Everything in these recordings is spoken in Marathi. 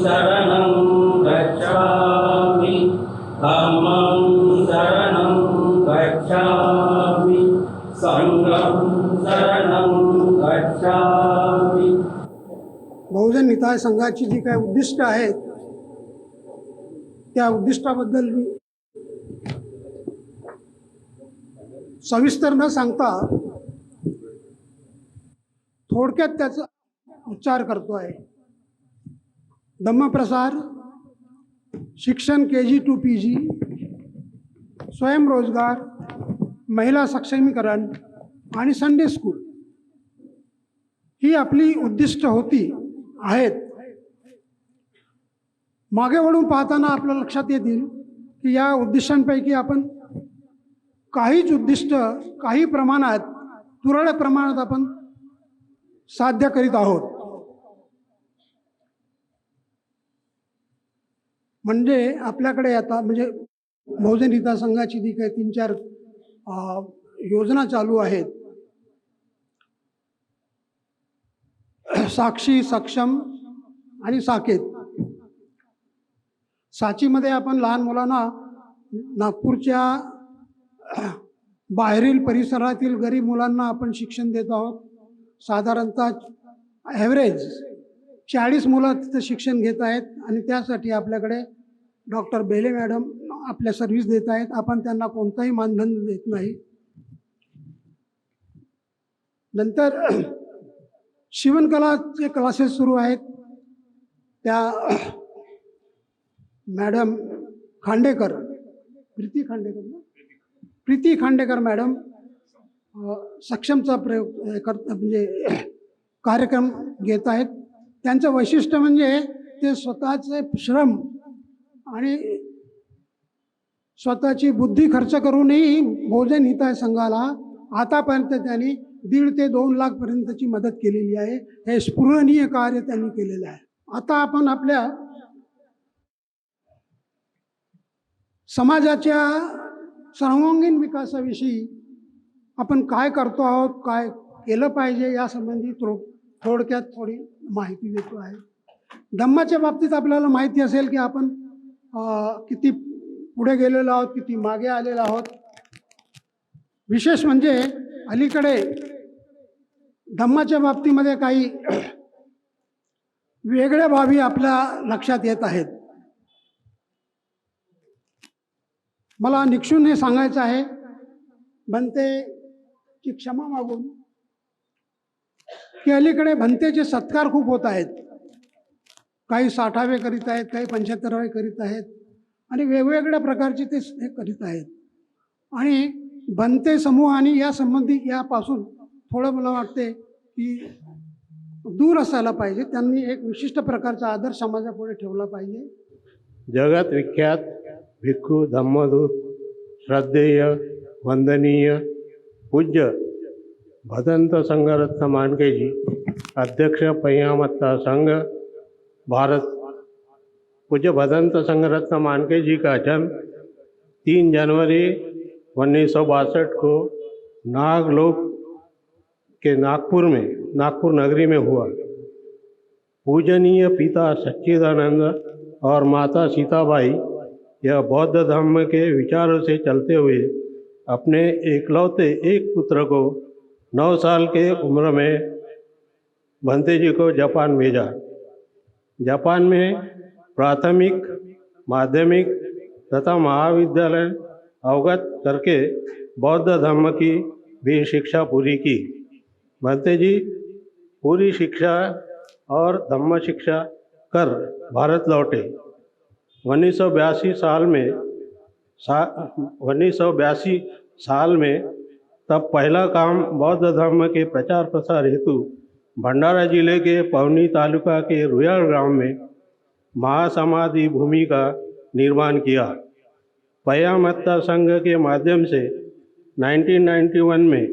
शरणं गच्छामि धम्मं शरणं गच्छामि संघं शरणं गच्छामि। बहुजन हिताय संघाची जी काही उद्दिष्ट आहेत त्या उद्दिष्टाबद्दल मी सविस्तर न सांगता थोडक्यात त्याचा उच्चार करतो आहे। धम्मप्रसार, शिक्षण KG to PG, स्वयंरोजगार, महिला सक्षमीकरण आणि संडे स्कूल ही आपली उद्दिष्ट होती आहेत। मागे वळून पाहताना आपल्या लक्षात येतील की या उद्दिष्टांपैकी आपण काहीच उद्दिष्ट काही प्रमाणात तुरळक प्रमाणात आपण साध्य करीत आहोत। म्हणजे आपल्याकडे आता म्हणजे बहुजन हिता संघाची जी काही 3-4 योजना चालू आहेत, साक्षी, सक्षम आणि साकेत। साचीमध्ये आपण लहान मुलांना नागपूरच्या बाहेरील परिसरातील गरीब मुलांना आपण शिक्षण देत आहोत। साधारणतः ॲव्हरेज 40 मुलं तिथं शिक्षण घेत आहेत आणि त्यासाठी आपल्याकडे डॉक्टर बेले मॅडम आपल्या सर्व्हिस देत आहेत। आपण त्यांना कोणताही मानधन देत नाही। नंतर शिवणकलाचे क्लासेस सुरू आहेत। त्या मॅडम खांडेकर, प्रीती खांडेकर मॅडम सक्षमचा प्रयोग म्हणजे कार्यक्रम घेत आहेत। त्यांचं वैशिष्ट्य म्हणजे ते स्वतःचे श्रम आणि स्वतःची बुद्धी खर्च करूनही बहुजन हिताय संघाला आतापर्यंत त्यांनी 1.5 ते 2 लाखपर्यंतची मदत केलेली आहे। हे स्फुरणीय कार्य त्यांनी केलेलं आहे। आता आपण आपल्या समाजाच्या सर्वांगीण विकासाविषयी आपण काय करतो आहोत, काय केलं पाहिजे यासंबंधी थोडक्यात थोडी माहिती देतो आहे। धम्माच्या बाबतीत आपल्याला माहिती असेल की आपण किती पुढे गेलेलो आहोत, किती मागे आलेलो आहोत। विशेष म्हणजे अलीकडे धम्माच्या बाबतीमध्ये काही वेगळ्या बाबी आपल्या लक्षात येत आहेत। मला निक्षून हे सांगायचं आहे, भंतेची क्षमा मागून, की अलीकडे भंतेचे सत्कार खूप होत आहेत। काही 60वे करीत आहेत, काही 75वे करीत आहेत आणि वेगवेगळ्या प्रकारचे ते करीत आहेत। आणि भंते समूहाने या संबंधी यापासून थोडं मला वाटते की दूर असायला पाहिजे। त्यांनी एक विशिष्ट प्रकारचा आदर समाजापुढे ठेवला पाहिजे। जगत विख्यात भिक्खू धम्मदूत, श्रद्धेय, वंदनीय पूज्य भदंत संघरत्न मानकेजी, अध्यक्ष पय्यामत्ता संघ भारत। पूज्य भदंत संघरत्न मानकेजी का जन्म 3 जनवरी 1962 को नागलोक के नागपुर नगरी में हुआ। पूजनीय पिता सच्चिदानंद और माता सीताबाई यह बौद्ध धर्म के विचारों से चलते हुए अपने एकलौते एक पुत्र को 9 साल के उम्र में भंते जी को जापान भेजा। जापान में प्राथमिक, माध्यमिक तथा महाविद्यालय अवगत करके बौद्ध धर्म की भी शिक्षा पूरी की। भंते जी पूरी शिक्षा और धम्म शिक्षा कर भारत लौटे। 1982 साल में तब पहला काम बौद्ध धर्म के प्रचार प्रसार हेतु भंडारा जिले के पवनी तालुका के रुयाल गांव में महासमाधि भूमि का निर्माण किया। पय्यामत्ता संघ के माध्यम से 1991 में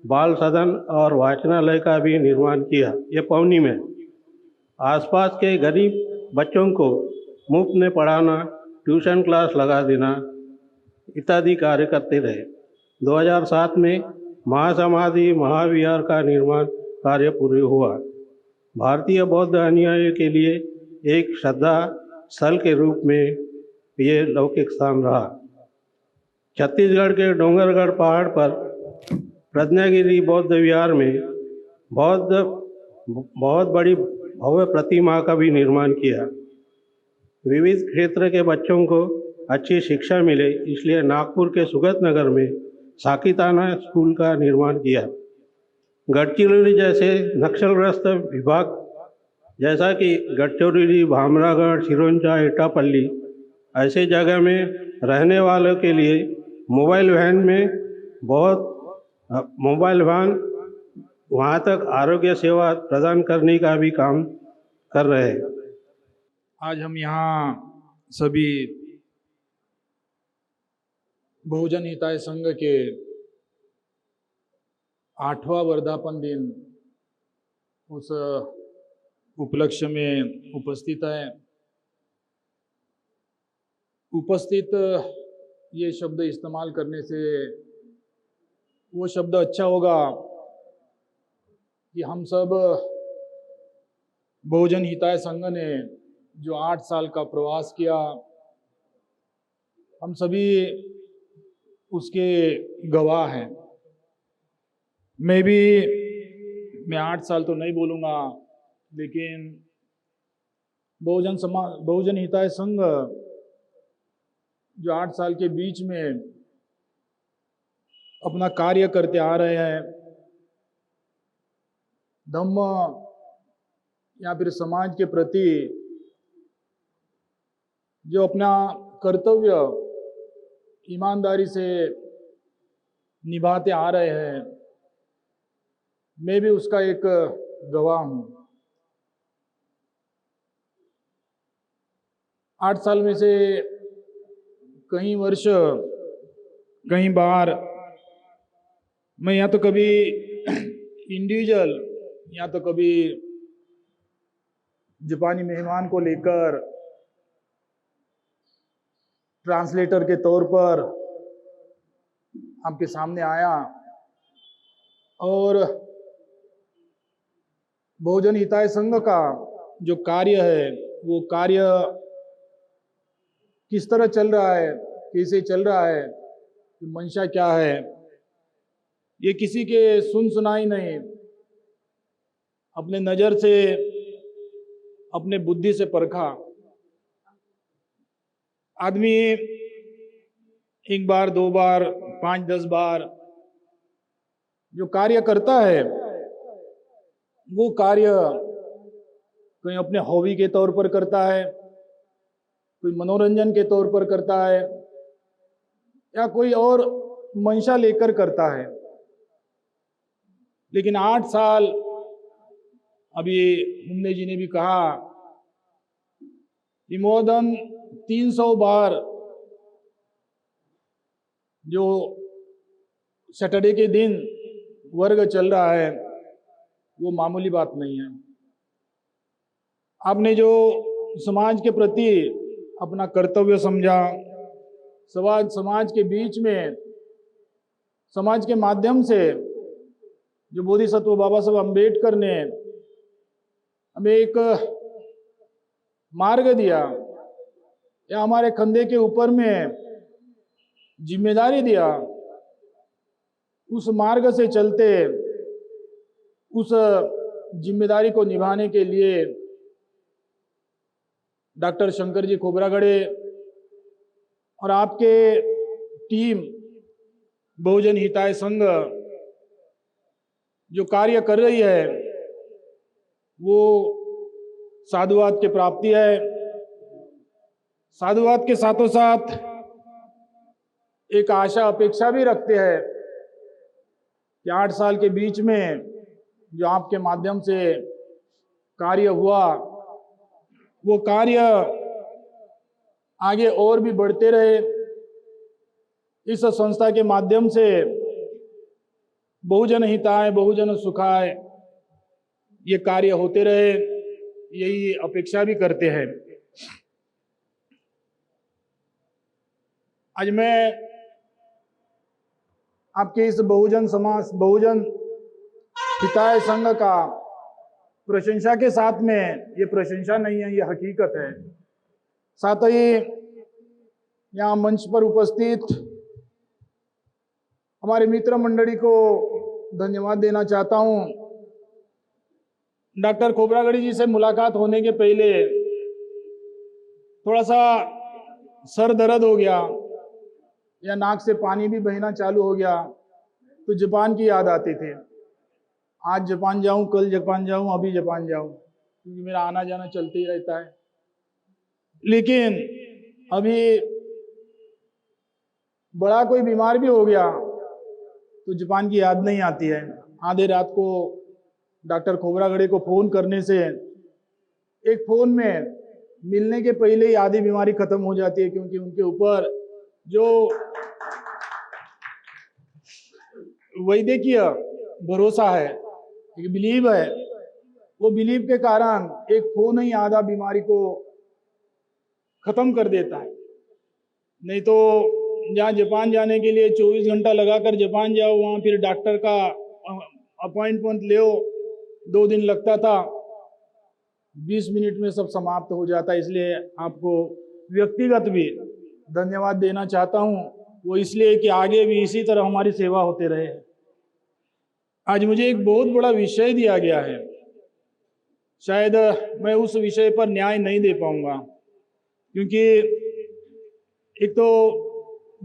बाल सदन और वाचनालय का भी निर्माण किया। ये पवनी में आसपास के गरीब बच्चों को मुफ्त में पढ़ाना, ट्यूशन क्लास लगा देना इत्यादि कार्य करते रहे। 2007 में महासमाधि महाविहार का निर्माण कार्य पूरा हुआ। भारतीय बौद्ध अनुयायियों के लिए एक श्रद्धा स्थल के रूप में ये लौकिक स्थान रहा। छत्तीसगढ़ के डोंगरगढ़ पहाड़ पर प्रज्ञागिरी बौद्ध विहार में बहुत बड़ी भव्य प्रतिमा का भी निर्माण किया। विविध क्षेत्र के बच्चों को अच्छी शिक्षा मिले, इसलिए नागपुर के सुगत नगर में साकीताना स्कूल का निर्माण किया। गढ़चिरौली जैसे नक्सलग्रस्त विभाग जैसा कि गढ़चिरौली, भामरागढ़, सिरोंचा, एटापल्ली ऐसे जगह में रहने वालों के लिए मोबाइल वैन वहाँ तक आरोग्य सेवा प्रदान करने का भी काम कर रहे हैं। आज हम यहाँ सभी बहुजन हिताय संघ के 8वां वर्धापन दिन उस उपलक्ष्य में उपस्थित है। उपस्थित ये शब्द इस्तेमाल करने से वो शब्द अच्छा होगा कि हम सब बहुजन हिताय संघ ने जो 8 साल का प्रवास किया, हम सभी उसके गवाह हैं। मैं 8 साल तो नहीं बोलूँगा, लेकिन बहुजन हिताय संघ जो 8 साल के बीच में अपना कार्य करते आ रहे हैं, धम्म या फिर समाज के प्रति जो अपना कर्तव्य ईमानदारी से निभाते आ रहे हैं, मैं भी उसका एक गवाह हूँ। 8 साल में से कई वर्ष, कई बार मैं या तो कभी इंडिविजुअल या तो कभी जापानी मेहमान को लेकर ट्रांसलेटर के तौर पर आपके सामने आया और बहुजन हिताय संघ का जो कार्य है, वो कार्य किस तरह चल रहा है, कैसे चल रहा है, मंशा क्या है, ये किसी के सुनाई नहीं, अपने नज़र से, अपने बुद्धि से परखा। आदमी 1 बार, 2 बार, 5, 10 बार जो कार्य करता है, वो कार्य कोई अपने हॉबी के तौर पर करता है, कोई मनोरंजन के तौर पर करता है, या कोई और मंशा लेकर करता है। लेकिन 8 साल, अभी मुन्ने जी ने भी कहा कि more than 300 बार जो सैटरडे के दिन वर्ग चल रहा है, वो मामूली बात नहीं है। आपने जो समाज के प्रति अपना कर्तव्य समझा, समाज के बीच में, समाज के माध्यम से जो बोधिसत्व बाबा साहब अम्बेडकर ने हमें एक मार्ग दिया, या हमारे कंधे के ऊपर में जिम्मेदारी दिया, उस मार्ग से चलते, उस जिम्मेदारी को निभाने के लिए डॉक्टर शंकर जी खोबरागड़े और आपके टीम बहुजन हिताय संघ जो कार्य कर रही है, वो साधुवाद की प्राप्ति है। साधुवाद के साथों साथ एक आशा अपेक्षा भी रखते हैं कि 8 साल के बीच में जो आपके माध्यम से कार्य हुआ, वो कार्य आगे और भी बढ़ते रहे। इस संस्था के माध्यम से बहुजन हिताय, बहुजन सुखाय ये कार्य होते रहे, यही अपेक्षा भी करते हैं। आज मैं आपके इस बहुजन हिताय संघ का प्रशंसा के साथ में, ये प्रशंसा नहीं है, ये हकीकत है। साथ ही यहाँ मंच पर उपस्थित हमारे मित्र मंडली को धन्यवाद देना चाहता हूँ। डॉक्टर खोबरागढ़ी जी से मुलाकात होने के पहले थोड़ा सा सर दर्द हो गया या नाक से पानी भी बहना चालू हो गया, तो जापान की याद आती थी। आज जापान जाऊं, कल जापान जाऊं, अभी जापान जाऊं, क्योंकि मेरा आना जाना चलते ही रहता है। लेकिन अभी बड़ा कोई बीमार भी हो गया तो जापान की याद नहीं आती है। आधे रात को डॉक्टर खोबरागढ़ी को फोन करने से एक फोन में मिलने के पहले ही आधी बीमारी खत्म हो जाती है, क्योंकि उनके ऊपर जो वैद्यकीय भरोसा है, एक बिलीव है, वो बिलीव के कारण एक फोन ही आधा बीमारी को खत्म कर देता है। नहीं तो जहाँ जापान जाने के लिए 24 घंटा लगाकर जापान जाओ, वहाँ फिर डॉक्टर का अपॉइंटमेंट ले 2 दिन लगता था, 20 मिनट में सब समाप्त हो जाता है। इसलिए आपको व्यक्तिगत भी धन्यवाद देना चाहता हूँ, वो इसलिए कि आगे भी इसी तरह हमारी सेवा होते रहे। आज मुझे एक बहुत बड़ा विषय दिया गया है, शायद मैं उस विषय पर न्याय नहीं दे पाऊंगा, क्योंकि एक तो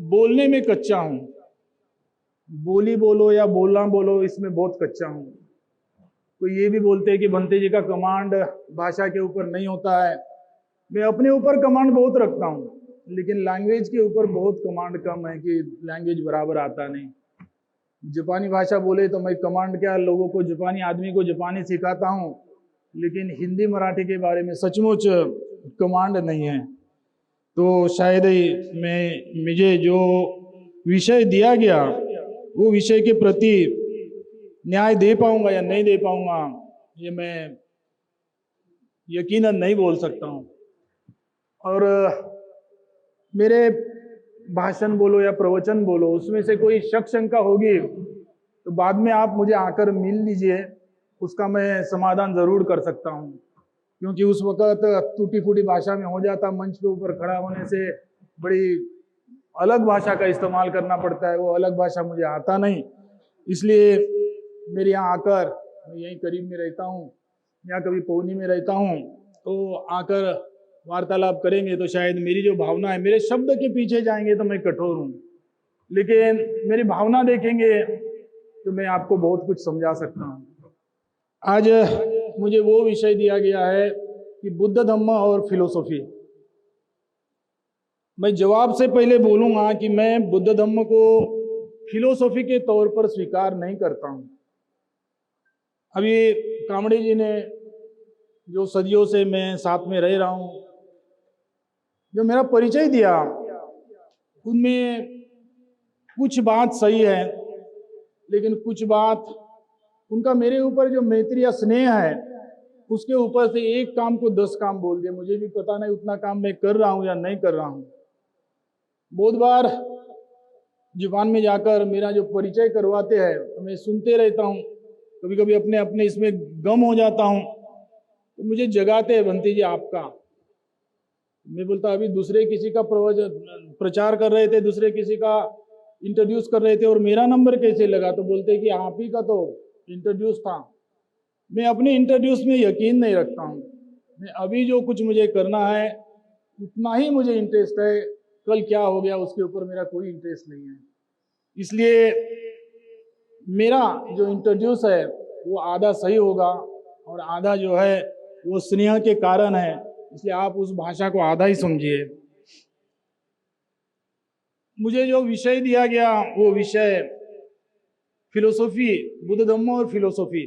बोलने में कच्चा हूं, बोली बोलो या बोलना बोलो, इसमें बहुत कच्चा हूं। कोई ये भी बोलते हैं कि बंते जी का कमांड भाषा के ऊपर नहीं होता है। मैं अपने ऊपर कमांड बहुत रखता हूं, लेकिन लैंग्वेज के ऊपर बहुत कमांड कम है कि लैंग्वेज बराबर आता नहीं। जापानी भाषा बोले तो मैं कमांड क्या, लोगों को, जापानी आदमी को जापानी सिखाता हूं, लेकिन हिंदी मराठी के बारे में सचमुच कमांड नहीं है। तो शायद मुझे जो विषय दिया गया वो विषय के प्रति न्याय दे पाऊंगा या नहीं दे पाऊंगा, ये मैं यकीनन नहीं बोल सकता हूं। और मेरे भाषण बोलो या प्रवचन बोलो, उसमें से कोई शक शंका होगी तो बाद में आप मुझे आकर मिल लीजिए, उसका मैं समाधान जरूर कर सकता हूं। क्योंकि उस वक्त टूटी फूटी भाषा में हो जाता, मंच के ऊपर खड़ा होने से बड़ी अलग भाषा का इस्तेमाल करना पड़ता है, वो अलग भाषा मुझे आता नहीं। इसलिए मेरे यहाँ आकर, मैं यहीं करीब में रहता हूँ, यहाँ कभी पौनी में रहता हूँ, तो आकर वार्तालाप करेंगे तो शायद मेरी जो भावना है, मेरे शब्द के पीछे जाएंगे तो मैं कठोर हूँ, लेकिन मेरी भावना देखेंगे तो मैं आपको बहुत कुछ समझा सकता हूँ। आज मुझे वो विषय दिया गया है कि बुद्ध धम्म और फिलोसॉफी। मैं जवाब से पहले बोलूँगा कि मैं बुद्ध धम्म को फिलोसॉफी के तौर पर स्वीकार नहीं करता हूँ। अभी कामड़े जी ने, जो सदियों से मैं साथ में रह रहा हूँ, जो मेरा परिचय दिया, उनमें कुछ बात सही है, लेकिन कुछ बात उनका मेरे ऊपर जो मैत्री या स्नेह है, उसके ऊपर से एक काम को 10 काम बोल दिए। मुझे भी पता नहीं उतना काम मैं कर रहा हूँ या नहीं कर रहा हूँ। बहुत बार जापान में जाकर मेरा जो परिचय करवाते हैं तो मैं सुनते रहता हूँ, कभी कभी अपने अपने इसमें गम हो जाता हूँ, तो मुझे जगाते हैं, बंती जी आपका। मैं बोलता अभी दूसरे किसी का प्रचार कर रहे थे, दूसरे किसी का इंट्रोड्यूस कर रहे थे और मेरा नंबर कैसे लगा? तो बोलते कि आप ही का तो इंट्रोड्यूस था। मैं अपने इंट्रोड्यूस में यकीन नहीं रखता हूँ। मैं अभी जो कुछ मुझे करना है उतना ही मुझे इंटरेस्ट है, कल क्या हो गया उसके ऊपर मेरा कोई इंटरेस्ट नहीं है। इसलिए मेरा जो इंट्रोड्यूस है वो आधा सही होगा और आधा जो है वो स्नेह के कारण है, इसलिए आप उस भाषा को आधा ही समझिए। मुझे जो विषय दिया गया वो विषय फिलोसॉफी, बुद्ध धम्म और फिलोसॉफी।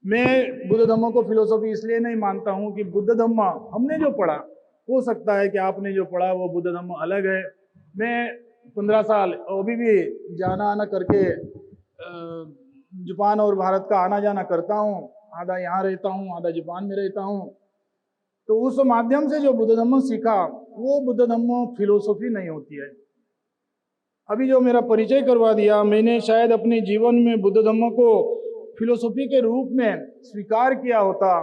मैं बुद्ध धम्म को फिलोसॉफी इसलिए नहीं मानता हूं कि बुद्ध धम्म हमने जो पढ़ा, हो सकता है कि आपने जो पढ़ा वो बुद्ध धम्म अलग है। मैं 15 साल अभी भी जाना आना करके जापान और भारत का आना जाना करता हूँ, आधा यहाँ रहता हूँ, आधा जापान में रहता हूँ। तो उस माध्यम से जो बुद्ध धम्म सीखा वो बुद्ध धम्म फिलोसॉफी नहीं होती है। अभी जो मेरा परिचय करवा दिया, मैंने शायद अपने जीवन में बुद्ध धम्म को फिलोसॉफी के रूप में स्वीकार किया होता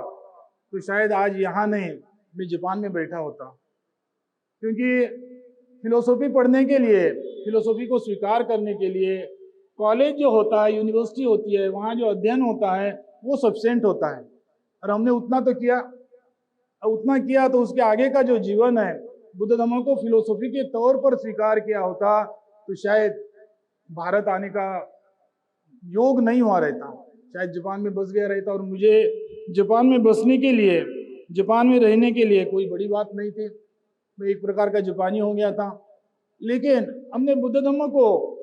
तो शायद आज यहाँ नहीं, मैं जापान में बैठा होता। क्योंकि फिलोसॉफी पढ़ने के लिए, फिलोसॉफी को स्वीकार करने के लिए कॉलेज जो होता है, यूनिवर्सिटी होती है, वहाँ जो अध्ययन होता है वो सफिशिएंट होता है। और हमने उतना तो किया, उतना किया तो उसके आगे का जो जीवन है, बुद्ध धम्म को फिलोसॉफी के तौर पर स्वीकार किया होता तो शायद भारत आने का योग नहीं हुआ रहता, शायद जापान में बस गया रहता। और मुझे जापान में बसने के लिए, जापान में रहने के लिए कोई बड़ी बात नहीं थी, मैं एक प्रकार का जापानी हो गया था। लेकिन हमने बुद्ध धम्म को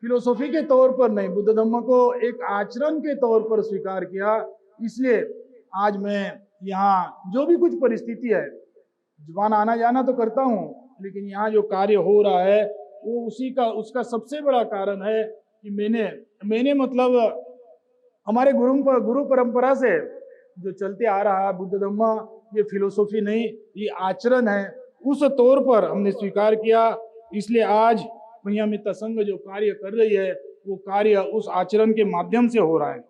फिलोसॉफी के तौर पर नहीं, बुद्ध धम्म को एक आचरण के तौर पर स्वीकार किया। इसलिए आज मैं यहाँ जो भी कुछ परिस्थिति है, जापान आना जाना तो करता हूँ, लेकिन यहाँ जो कार्य हो रहा है वो उसका सबसे बड़ा कारण है कि मैंने मतलब हमारे गुरु परंपरा से जो चलते आ रहा है बुद्ध धम्म, ये फिलोसॉफी नहीं, ये आचरण है, उस तौर पर हमने स्वीकार किया। इसलिए आज महियामित्ता संघ जो कार्य कर रही है वो कार्य उस आचरण के माध्यम से हो रहा है।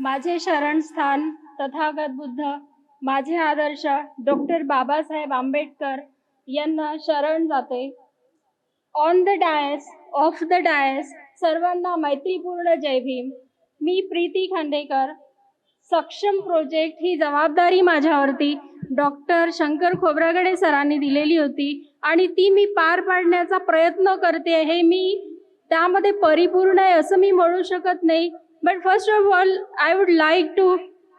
माझे शरणस्थान तथागत बुद्ध, माझे आदर्श डॉक्टर बाबासाहेब आंबेडकर यांना शरण जाते। On the dais, off the dais सर्वांना मैत्रीपूर्ण जय भीम। मी प्रीती खांडेकर। सक्षम प्रोजेक्ट ही जबाबदारी माझ्यावरती डॉक्टर शंकर खोब्रागडे सरांनी दिलेली होती आणि ती मी पार पाडण्याचा प्रयत्न करते आहे। मी त्यामध्ये परिपूर्ण आहे असं मी म्हणू शकत नाही, but first of all I would like to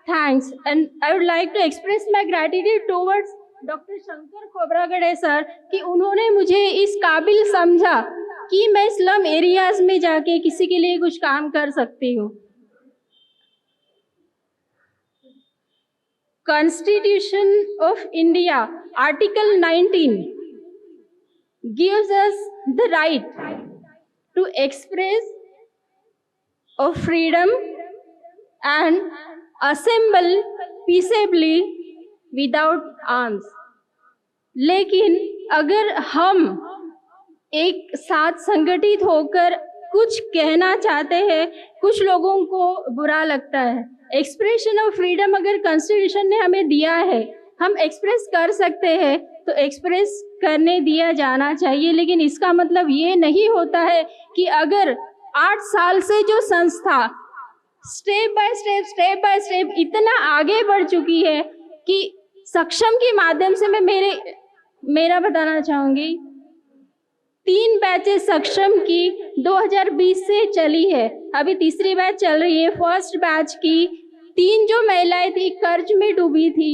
thanks and I would like to express my gratitude towards doctor Shankar Khobragade sir कि उन्होंने मुझे इस काबिल समझा कि मैं स्लम एरियाज में जाके किसी के लिए कुछ काम कर सकती हूँ। Constitution of India Article 19 gives us the right to express of freedom and assemble peaceably without arms। लेकिन अगर हम एक साथ संगठित होकर कुछ कहना चाहते हैं, कुछ लोगों को बुरा लगता है। एक्सप्रेशन ऑफ फ्रीडम अगर कॉन्स्टिट्यूशन ने हमें दिया है, हम एक्सप्रेस कर सकते हैं तो एक्सप्रेस करने दिया जाना चाहिए। लेकिन इसका मतलब ये नहीं होता है कि अगर 8 साल से जो संस्था स्टेप बाय स्टेप इतना आगे बढ़ चुकी है कि सक्षम के माध्यम से मैं मेरा बताना चाहूँगी, 3 बैचेस सक्षम की 2020 से चली है, अभी तीसरी बैच चल रही है। फर्स्ट बैच की 3 जो महिलाएं थी कर्ज में डूबी थी,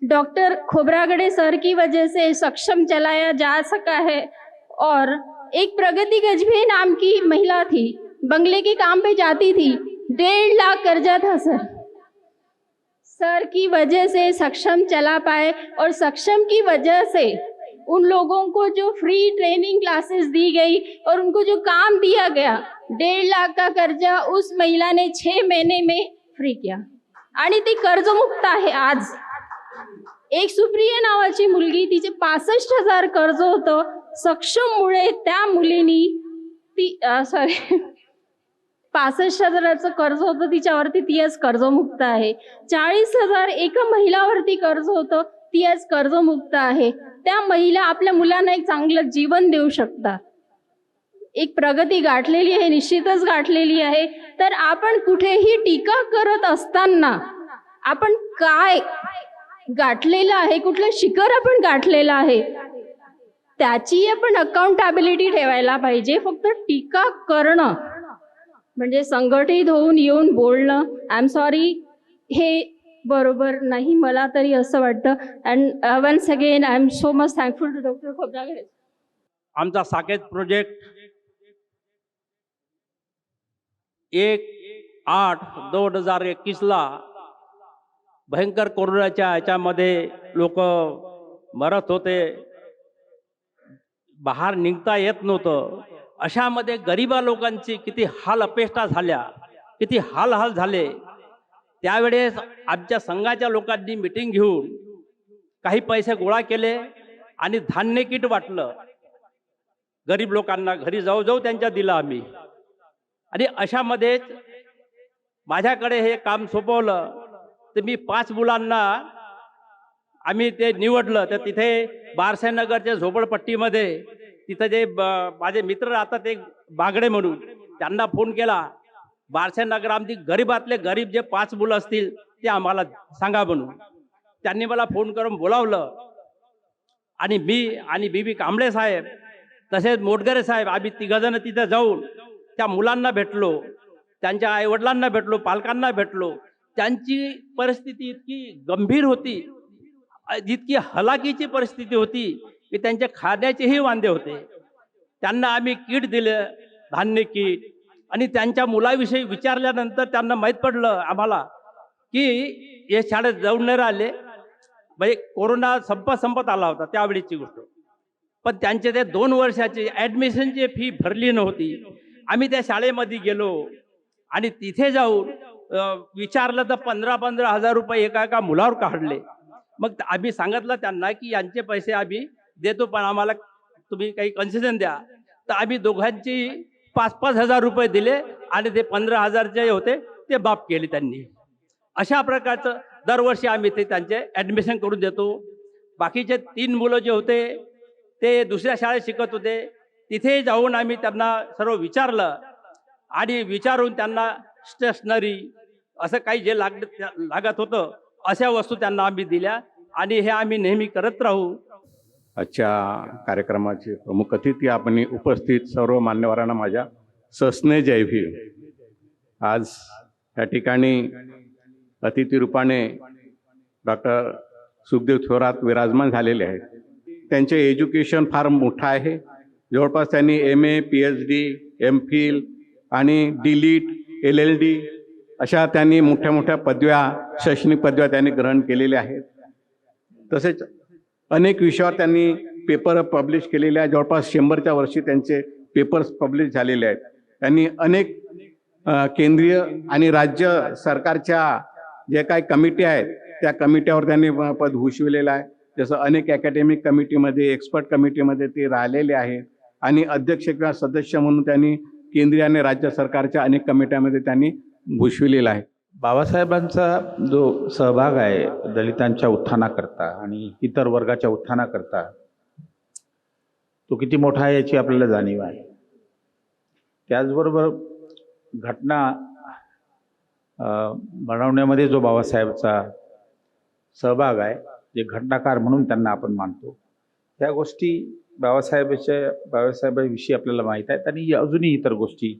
डॉक्टर खोब्रागडे सर की वजह से सक्षम चलाया जा सका है। और एक प्रगति गजभे नाम की महिला थी, बंगले के काम पे जाती थी, 1.5 लाख कर्जा था सर की वजह से सक्षम चला पाए। और सक्षम की वजह से उन लोगों को जो फ्री ट्रेनिंग क्लासेस दी गई और उनको जो काम दिया गया, 1.5 लाख का कर्जा उस महिला ने 6 महीने में फ्री किया आणि ती कर्जमुक्त आहे आज। एक सुप्रिया नावाची मुलगी, तिचे 65,000 कर्ज होतं, सक्षममुळे त्या मुलीनी 65,000चं कर्ज होतं तिच्यावरती, ती आज कर्जमुक्त आहे। 40,000 एका महिलावरती कर्ज होतं, ती आज कर्जमुक्त आहे। त्या महिला आपल्या मुलांना एक चांगलं जीवन देऊ शकतात। एक प्रगती गाठलेली आहे, निश्चितच गाठलेली आहे। तर आपण कुठेही टीका करत असताना आपण काय गाठलेलं आहे, कुठलं शिखर आपण गाठलेलं आहे, त्याची आपण अकाउंटेबिलिटी ठेवायला पाहिजे। फक्त टीका करणं म्हणजे संघटित होऊन येऊन बोलणं, आय एम सॉरी, हे बरोबर नाही, मला तरी असं वाटतं। And once again I am so much thankful to doctor Khobragade. आमचा साकेत प्रोजेक्ट 1/8/2021ला भयंकर कोरोनाच्या ह्याच्यामध्ये लोक मरत होते, बाहेर निघता येत नव्हतं. अशामध्ये गरिबा लोकांची किती हाल अपेष्टा झाल्या, किती हाल झाले. त्यावेळेस आमच्या संघाच्या लोकांनी मीटिंग घेऊन काही पैसे गोळा केले आणि धान्य किट वाटलं गरीब लोकांना. घरी जाऊ त्यांच्या दिलं आम्ही. आणि अशामध्येच माझ्याकडे हे काम सोपवलं तर मी 5 मुलांना आम्ही ते निवडलं. तर तिथे बारसेनगरच्या झोपडपट्टीमध्ये तिथं जे माझे मित्र राहतात एक बागडे म्हणून, त्यांना फोन केला. बारसेनगर आमची गरीबातले गरीब जे 5 मुलं असतील ते आम्हाला सांगा म्हणून. त्यांनी मला फोन करून बोलावलं आणि मी आणि बीबी कांबळे साहेब तसेच मोटगरे साहेब आम्ही 3 जण तिथं जाऊन त्या मुलांना भेटलो, त्यांच्या आईवडिलांना भेटलो, पालकांना भेटलो. त्यांची परिस्थिती इतकी गंभीर होती, जितकी हलाखीची परिस्थिती होती की त्यांच्या खाण्याचेही वांदे होते. त्यांना आम्ही किट दिलं, धान्य किट. आणि त्यांच्या मुलाविषयी विचारल्यानंतर त्यांना माहीत पडलं आम्हाला की हे शाळेत जाऊन नाही राहिले. म्हणजे कोरोना संपत आला होता त्यावेळीची गोष्ट. पण त्यांचे ते 2 वर्षाची ॲडमिशनची फी भरली नव्हती. आम्ही त्या शाळेमध्ये गेलो आणि तिथे जाऊन विचारलं तर 15,000 रुपये एका मुलावर काढले. मग आम्ही सांगितलं त्यांना की यांचे पैसे आम्ही देतो, पण आम्हाला तुम्ही काही कन्सेशन द्या. तर आम्ही दोघांची 5,000 रुपये दिले आणि ते 15,000 जे होते ते माफ केले त्यांनी. अशा प्रकारचं दरवर्षी आम्ही ते त्यांचे ॲडमिशन करून देतो. बाकीचे 3 मुलं जे होते ते दुसऱ्या शाळेत शिकत होते, तिथे जाऊन आम्ही त्यांना सर्व विचारलं आणि विचारून त्यांना स्टेशनरी असं काही जे लागत होतं अशा वस्तू त्यांना आम्ही दिल्या आणि हे आम्ही नेहमी करत राहू. आजच्या कार्यक्रमाचे प्रमुख अतिथी आपण उपस्थित सर्व मान्यवरांना माझ्या सस्ने जय भीम. आज या ठिकाणी अतिथी रूपाने डॉक्टर सुखदेव थोरात विराजमान झालेले आहेत. त्यांचे एज्युकेशन फार मोठं आहे. जवळपास त्यांनी MA, PhD, MPhil आणि DLiT, LLD अशा त्यांनी मोठ्या पदव्या, शैक्षणिक पदव्या त्यांनी ग्रहण केलेल्या आहेत. तसेच अनेक विषयावर त्यांनी पेपर पब्लिश केलेले आहेत. जवळपास 100च्या वर्षी त्यांचे पेपर्स पब्लिश झालेले आहेत. त्यांनी अनेक केंद्रीय आणि राज्य सरकारच्या जे काही कमिटी आहेत त्या कमिट्यावर त्यांनी पद भूषविलेलं आहे. जसं अनेक अकॅडमिक कमिटीमध्ये, एक्सपर्ट कमिटीमध्ये ते राहिलेले आहेत आणि अध्यक्ष किंवा सदस्य म्हणून त्यांनी केंद्रीय आणि राज्य सरकारच्या अनेक कमिट्यामध्ये त्यांनी भूषविलेला आहे. बाबासाहेबांचा जो सहभाग आहे दलितांच्या उत्थानाकरता आणि इतर वर्गाच्या उत्थानाकरता तो किती मोठा आहे याची आपल्याला जाणीव आहे. त्याचबरोबर घटना बनवण्यामध्ये जो बाबासाहेबांचा सहभाग आहे, जे घटनाकार म्हणून त्यांना आपण मानतो, त्या गोष्टी बाबासाहेबांविषयी आपल्याला माहीत आहेत आणि अजूनही इतर गोष्टी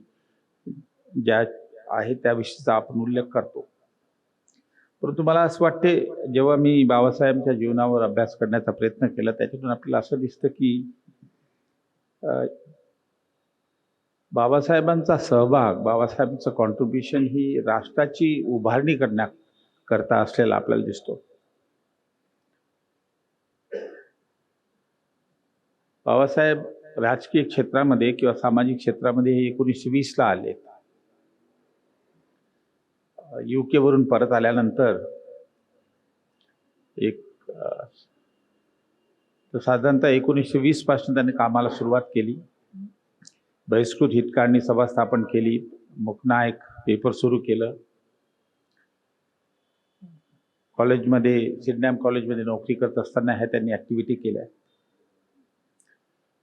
ज्या आहे त्याविषयीचा आपण उल्लेख करतो. परंतु मला असं वाटते, जेव्हा मी बाबासाहेबांच्या जीवनावर अभ्यास करण्याचा प्रयत्न केला त्याच्यातून आपल्याला असं दिसतं की बाबासाहेबांचा सहभाग, बाबासाहेबांचं कॉन्ट्रीब्युशन ही राष्ट्राची उभारणी करण्याकरता असलेला आपल्याला दिसतो. बाबासाहेब राजकीय क्षेत्रामध्ये किंवा सामाजिक क्षेत्रामध्ये 1920ला आले. UK वरून परत आल्यानंतर साधारणतः 1920 पासून त्यांनी कामाला सुरुवात केली. बहिष्कृत हितकांनी सभा स्थापन केली, मुकना एक पेपर सुरू केलं. कॉलेजमध्ये, सिडनॅम कॉलेजमध्ये नोकरी करत असताना ह्या त्यांनी ॲक्टिव्हिटी केल्या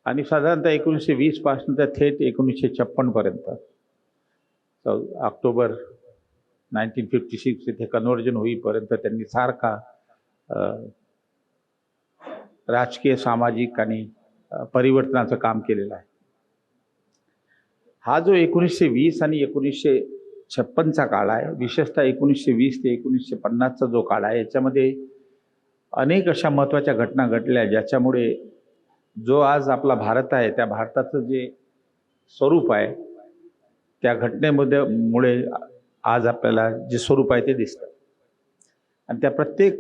आणि साधारणतः 1920 पासून तर थेट 1956 पर्यंत, ऑक्टोबर 1956 इथे कन्व्हर्जन होईपर्यंत त्यांनी सारखा राजकीय, सामाजिक आणि परिवर्तनाचं काम केलेलं आहे. हा जो 1920 आणि 1956चा काळ आहे, विशेषतः 1920 ते 1950चा जो काळ आहे, याच्यामध्ये अनेक अशा महत्त्वाच्या घटना घडल्या ज्याच्यामुळे जो आज आपला भारत आहे त्या भारताचं जे स्वरूप आहे त्या घटनेमध्ये मुळे आज आपल्याला जे स्वरूप आहे ते दिसतं आणि त्या प्रत्येक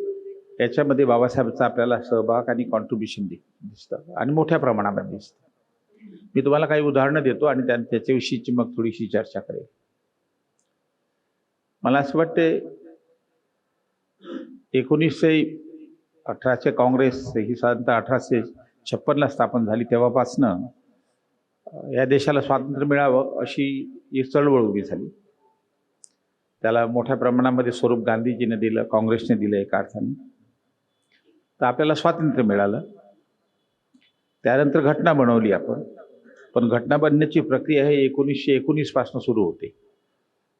याच्यामध्ये बाबासाहेबांचा आपल्याला सहभाग आणि कॉन्ट्रीब्युशन दिसतं आणि मोठ्या प्रमाणामध्ये दिसतं. मी तुम्हाला काही उदाहरणं देतो आणि त्याच्याविषयीची मग थोडीशी चर्चा करेल. मला असं वाटते 1918चे काँग्रेस ही साधारणतः 1856ला स्थापन झाली. तेव्हापासनं या देशाला स्वातंत्र्य मिळावं अशी एक चळवळ उभी झाली. त्याला मोठ्या प्रमाणामध्ये स्वरूप गांधीजीने दिलं, काँग्रेसने दिलं एका अर्थाने. तर आपल्याला स्वातंत्र्य मिळालं. त्यानंतर घटना बनवली आपण, पण घटना बनण्याची प्रक्रिया ही 1919 पासून सुरू होते.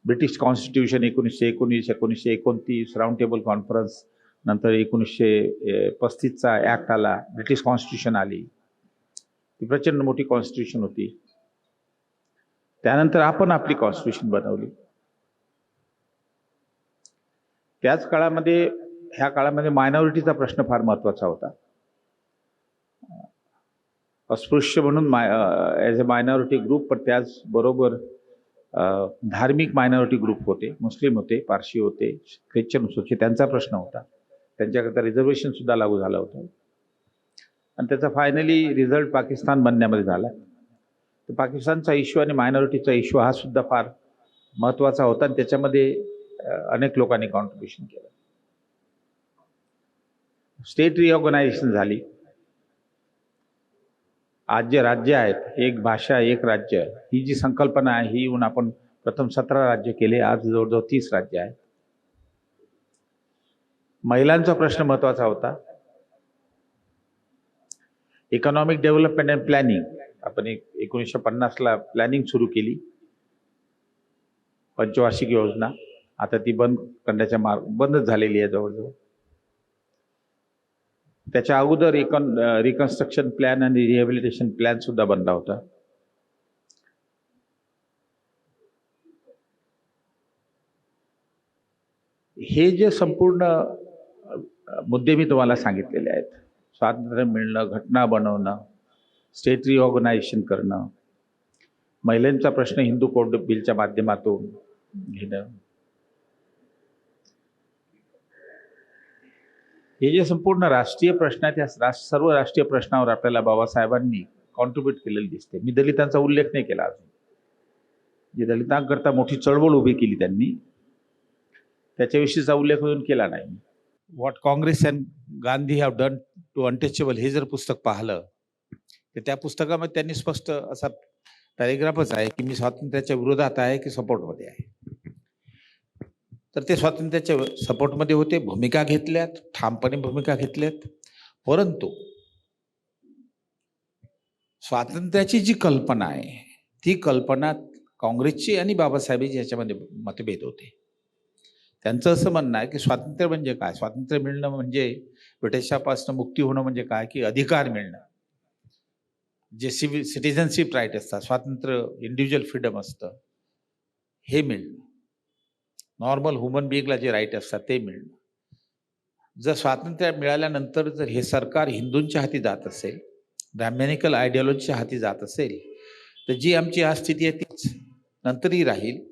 British constitution 1919, 1929, round table conference, नंतर 1935चा ॲक्ट आला, ब्रिटिश कॉन्स्टिट्यूशन आली. ती प्रचंड मोठी कॉन्स्टिट्यूशन होती. त्यानंतर आपण आपली कॉन्स्टिट्यूशन बनवली. त्याच काळामध्ये ह्या काळामध्ये मायनॉरिटीचा प्रश्न फार महत्त्वाचा होता. अस्पृश्य म्हणून ॲज अ मायनॉरिटी ग्रुप, पण त्याचबरोबर धार्मिक मायनॉरिटी ग्रुप होते, मुस्लिम होते, पारशी होते, ख्रिश्चन होते, त्यांचा प्रश्न होता. त्यांच्याकरता रिझर्वेशन सुद्धा लागू झालं होतं आणि त्याचा फायनली रिझल्ट पाकिस्तान बनण्यामध्ये झाला. तर पाकिस्तानचा इश्यू आणि मायनॉरिटीचा इश्यू हा सुद्धा फार महत्त्वाचा होता आणि त्याच्यामध्ये अनेक लोकांनी कॉन्ट्रीब्युशन केलं. स्टेट रिऑर्गनायझेशन झाली. आज जे राज्य आहेत, एक भाषा एक राज्य, ही जी संकल्पना आहे ही येऊन आपण प्रथम 17 राज्य केले. आज जवळजवळ 30 राज्य आहेत. महिलांचा प्रश्न महत्त्वाचा होता. इकॉनॉमिक डेव्हलपमेंट अँड प्लॅनिंग आपण 1950ला प्लॅनिंग सुरू केली, पंचवार्षिक योजना. आता ती बंद करण्याच्या बंदच झालेली आहे जवळजवळ. त्याच्या अगोदर रिकन्स्ट्रक्शन प्लॅन आणि रिहॅबिलिटेशन प्लॅन सुद्धा बनला होता. हे जे संपूर्ण मुद्दे मी तुम्हाला सांगितलेले आहेत, स्वातंत्र्य मिळणं, घटना बनवणं, स्टेट रिऑर्गनायझेशन करणं, महिलांचा प्रश्न हिंदू कोड बिलच्या माध्यमातून घेणं, हे जे संपूर्ण राष्ट्रीय प्रश्न आहेत, त्या सर्व राष्ट्रीय प्रश्नावर आपल्याला बाबासाहेबांनी कॉन्ट्रीब्यूट केलेलं दिसते. मी दलितांचा उल्लेख नाही केला अजून. जे दलितांकरता मोठी चळवळ उभी केली त्यांनी, त्याच्याविषयीचा उल्लेख अजून केला नाही. What Congress and Gandhi have done to untouchable हे जर पुस्तक पाहिलं तर त्या पुस्तकामध्ये त्यांनी स्पष्ट असा पॅरेग्राफच आहे की मी स्वातंत्र्याच्या विरोधात आहे की सपोर्टमध्ये आहे. तर ते स्वातंत्र्याच्या सपोर्टमध्ये होते, भूमिका घेतल्यात, ठामपणे भूमिका घेतल्यात. परंतु स्वातंत्र्याची जी कल्पना आहे ती कल्पना काँग्रेसची आणि बाबासाहेबांची याच्यामध्ये मतभेद होते. त्यांचं असं म्हणणं आहे की स्वातंत्र्य म्हणजे काय, स्वातंत्र्य मिळणं म्हणजे ब्रिटिशापासून मुक्ती होणं म्हणजे काय की अधिकार मिळणं, जे सिटिझनशिप राईट असतात, स्वातंत्र्य इंडिव्हिज्युअल फ्रीडम असतं, हे मिळणं, नॉर्मल ह्युमन बिईंगला जे राईट असतात ते मिळणं. जर स्वातंत्र्य मिळाल्यानंतर जर हे सरकार हिंदूंच्या हाती जात असेल, ब्राह्मणिकल आयडिओलॉजीच्या हाती जात असेल, तर जी आमची आज स्थिती आहे तीच नंतरही राहील.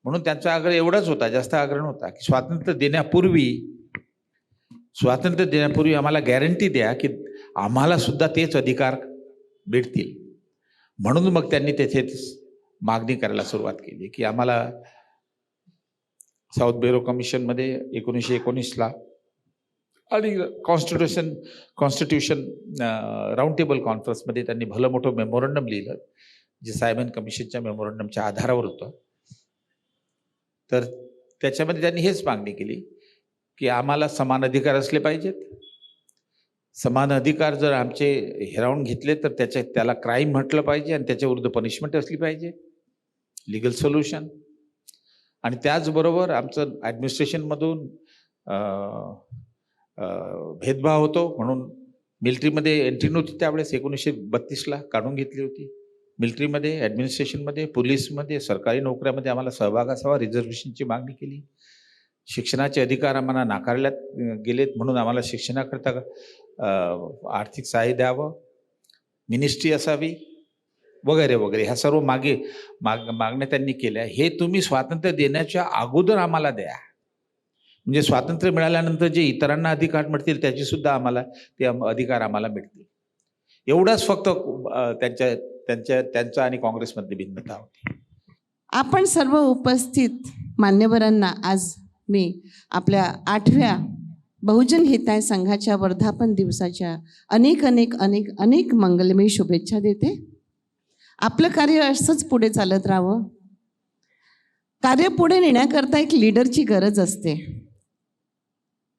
म्हणून त्यांचा आग्रह एवढाच होता, जास्त आग्रह नव्हता, की स्वातंत्र्य देण्यापूर्वी आम्हाला गॅरंटी द्या की आम्हाला सुद्धा तेच अधिकार भेटतील. म्हणून मग त्यांनी तेथेच मागणी करायला सुरुवात केली की आम्हाला साऊथ बेरो कमिशनमध्ये 1919ला आणि कॉन्स्टिट्यूशन राऊंड टेबल कॉन्फरन्समध्ये त्यांनी भलं मोठं मेमोरंडम लिहिलं, जे सायमन कमिशनच्या मेमोरंडमच्या आधारावर होतं. तर त्याच्यामध्ये त्यांनी हेच मागणी केली की आम्हाला समान अधिकार असले पाहिजेत. समान अधिकार जर आमचे हिरावून घेतले तर त्याला क्राईम म्हटलं पाहिजे आणि त्याच्याविरुद्ध पनिशमेंट असली पाहिजे, लिगल सोल्युशन. आणि त्याचबरोबर आमचं ॲडमिनिस्ट्रेशनमधून भेदभाव होतो म्हणून मिलिटरीमध्ये एंट्री नव्हती त्यावेळेस. 1932ला काढून घेतली होती. मिलिटरीमध्ये, ॲडमिनिस्ट्रेशनमध्ये, पोलीसमध्ये, सरकारी नोकऱ्यामध्ये आम्हाला सहभाग असावा, रिझर्वेशनची मागणी केली. शिक्षणाचे अधिकार आम्हाला नाकारल्यात गेलेत म्हणून आम्हाला शिक्षणाकरता आर्थिक सहाय्य द्यावं. मिनिस्ट्री असावी वगैरे वगैरे, ह्या सर्व मागण्या त्यांनी केल्या. हे तुम्ही स्वातंत्र्य देण्याच्या अगोदर आम्हाला द्या, म्हणजे स्वातंत्र्य मिळाल्यानंतर जे इतरांना अधिकार मिळतील त्याची सुद्धा आम्हाला ते अधिकार आम्हाला मिळतील. एवढाच फक्त त्यांचा आणि काँग्रेसमधली भिन्नता होती. आपण सर्व उपस्थित मान्यवरांना आज मी आपल्या 8व्या बहुजन हिताय संघाच्या वर्धापन दिवसाच्या अनेक अनेक अनेक अनेक मंगलमय शुभेच्छा देते. आपलं कार्य असंच पुढे चालत राहावं. कार्य पुढे नेण्याकरता एक लीडरची गरज असते.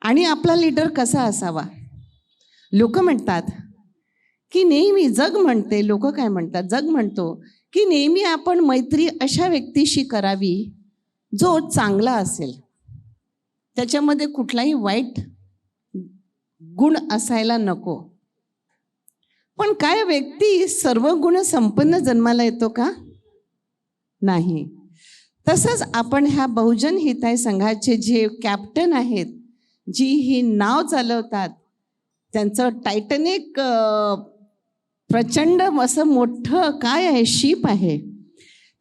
आणि आपला लीडर कसा असावा? लोक म्हणतात की नेहमी, जग म्हणते, लोक काय म्हणतात, जग म्हणतो की नेहमी आपण मैत्री अशा व्यक्तीशी करावी जो चांगला असेल, त्याच्यामध्ये कुठलाही वाईट गुण असायला नको. पण काय व्यक्ती सर्व गुण संपन्न जन्माला येतो का? नाही. तसंच आपण ह्या बहुजन हिताय संघाचे जे कॅप्टन आहेत, जी ही नाव चालवतात, त्यांचं टायटॅनिक प्रचंड असं मोठं काय आहे, शिप आहे,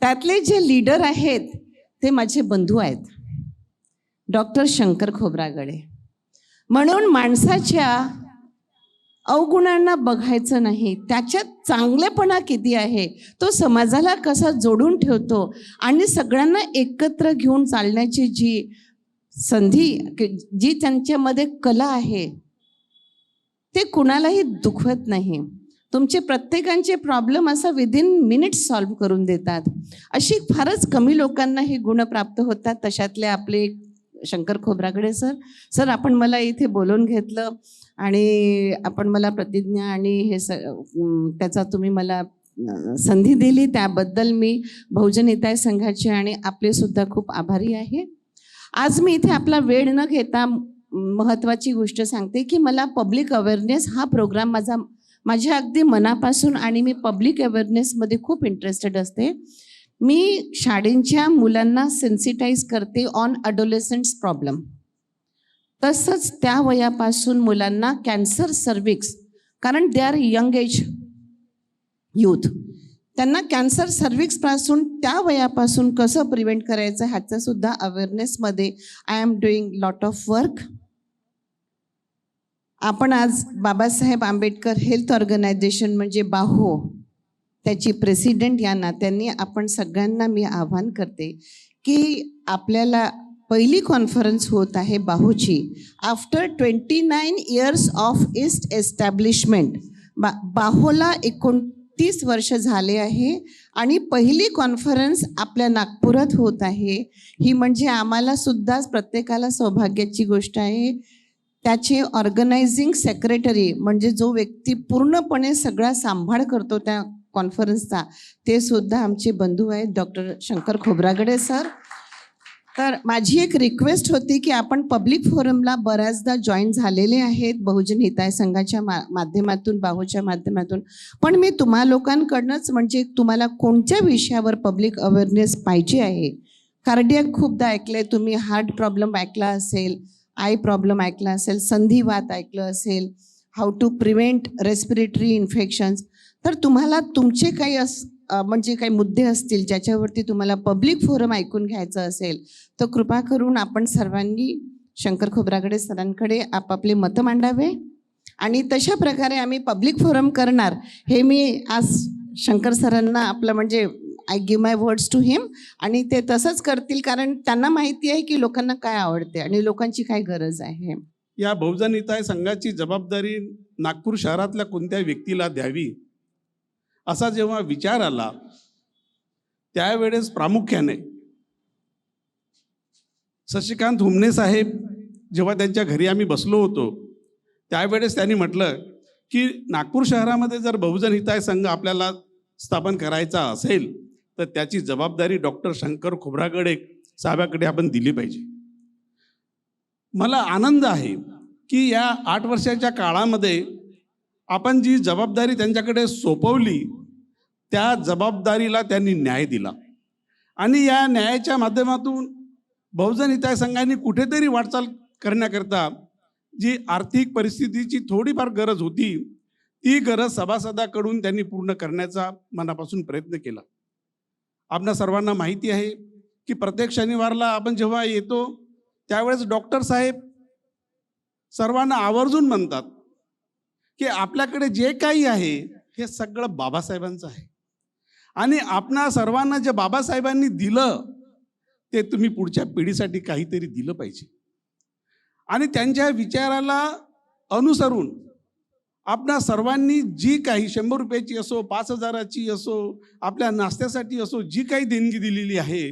त्यातले जे लीडर आहेत ते माझे बंधू आहेत, डॉक्टर शंकर खोब्रागडे. म्हणून माणसाच्या अवगुणांना बघायचं नाही, त्याच्यात चांगलेपणा किती आहे, तो समाजाला कसा जोडून ठेवतो आणि सगळ्यांना एकत्र घेऊन चालण्याची जी संधी, जी त्यांच्यामध्ये कला आहे, ते कुणालाही दुखवत नाही. तुमचे प्रत्येकांचे प्रॉब्लेम असा विदिन मिनिट्स सॉल्व्ह करून देतात. अशी फारच कमी लोकांना हे गुण प्राप्त होतात. तशातले आपले शंकर खोब्रागडे सर, आपण मला इथे बोलवून घेतलं आणि आपण मला प्रतिज्ञा आणि हे त्याचा तुम्ही मला संधी दिली, त्याबद्दल मी बहुजन हिताय संघाचे आणि आपले सुद्धा खूप आभारी आहे. आज मी इथे आपला वेळ न घेता महत्त्वाची गोष्ट सांगते की मला पब्लिक अवेअरनेस हा प्रोग्राम माझ्या अगदी मनापासून, आणि मी पब्लिक अवेअरनेसमध्ये खूप इंटरेस्टेड असते. मी शाळेंच्या मुलांना सेन्सिटाईज करते ऑन अडोलेसंट्स प्रॉब्लेम. तसंच त्या वयापासून मुलांना कॅन्सर सर्विक्स, कारण they are young age youth, त्यांना कॅन्सर सर्विक्सपासून त्या वयापासून कसं प्रिव्हेंट करायचं ह्याचं सुद्धा अवेअरनेसमध्ये I am doing lot of work. आपण आज बाबासाहेब आंबेडकर हेल्थ ऑर्गनायझेशन म्हणजे बाहो, त्याची प्रेसिडेंट या नात्याने आपण सगळ्यांना मी आवाहन करते की आपल्याला पहिली कॉन्फरन्स होत आहे बाहूची आफ्टर 29 इयर्स ऑफ ईस्ट एस्टॅब्लिशमेंट. बाहोला 29 वर्ष झाले आहे आणि पहिली कॉन्फरन्स आपल्या नागपुरात होत आहे. ही म्हणजे आम्हाला सुद्धा प्रत्येकाला सौभाग्याची गोष्ट आहे. त्याचे ऑर्गनायझिंग सेक्रेटरी म्हणजे जो व्यक्ती पूर्णपणे सगळा सांभाळ करतो त्या कॉन्फरन्सचा, ते सुद्धा आमचे बंधू आहेत, डॉक्टर शंकर खोब्रागडे सर. तर माझी एक रिक्वेस्ट होती की आपण पब्लिक फोरमला बऱ्याचदा जॉईन झालेले आहेत बहुजन हिताय संघाच्या माध्यमातून, बाहूच्या माध्यमातून, पण मी तुम्हा लोकांकडनंच म्हणजे तुम्हाला कोणत्या विषयावर पब्लिक अवेअरनेस पाहिजे आहे. कार्डियक खूपदा ऐकलंय तुम्ही, हार्ट प्रॉब्लेम ऐकला असेल, आय प्रॉब्लेम ऐकला असेल, संधिवात ऐकलं असेल, how to prevent respiratory infections. तर तुम्हाला तुमचे काही म्हणजे काही मुद्दे असतील ज्याच्यावरती तुम्हाला पब्लिक फोरम ऐकून घ्यायचं असेल तर कृपा करून आपण सर्वांनी शंकर खोब्रागडे सरांकडे आपापले मतं मांडावे आणि तशा प्रकारे आम्ही पब्लिक फोरम करणार. हे मी आज शंकर सरांना आपलं म्हणजे I give my words to him, आणि ते तसंच करतील कारण त्यांना माहिती आहे की लोकांना काय आवडते आणि लोकांची काय गरज आहे. या बहुजन हिताय संघाची जबाबदारी नागपूर शहरातल्या कोणत्या व्यक्तीला द्यावी असा जेव्हा विचार आला त्यावेळेस प्रामुख्याने शशिकांत हुमने साहेब जेव्हा त्यांच्या घरी आम्ही बसलो होतो त्यावेळेस त्यांनी म्हटलं की नागपूर शहरामध्ये जर बहुजन हिताय संघ आपल्याला स्थापन करायचा असेल तर त्याची जबाबदारी डॉक्टर शंकर खोब्रागडे साहेबाकडे आपण दिली पाहिजे. मला आनंद आहे की या 8 वर्षाच्या काळामध्ये आपण जी जबाबदारी त्यांच्याकडे सोपवली त्या जबाबदारीला त्यांनी न्याय दिला आणि या न्यायाच्या माध्यमातून बहुजन हिताय संघाने कुठेतरी वाटचाल करण्याकरता जी आर्थिक परिस्थितीची थोडीफार गरज होती ती गरज सभासदाकडून त्यांनी पूर्ण करण्याचा मनापासून प्रयत्न केला. आपणा सर्वांना माहिती आहे की प्रत्येक शनिवारला आपण जेव्हा येतो त्यावेळेस डॉक्टर साहेब सर्वांना आवर्जून म्हणतात की आपल्याकडे जे काही आहे हे सगळं बाबासाहेबांचं आहे आणि आपणा सर्वांना जे बाबासाहेबांनी दिलं ते तुम्ही पुढच्या पिढीसाठी काहीतरी दिलं पाहिजे. आणि त्यांच्या विचाराला अनुसरून आपणा सर्वांनी जी काही 100 रुपयाची असो, 5,000ची असो, आपल्या नाश्त्यासाठी असो, जी काही देणगी दिलेली आहे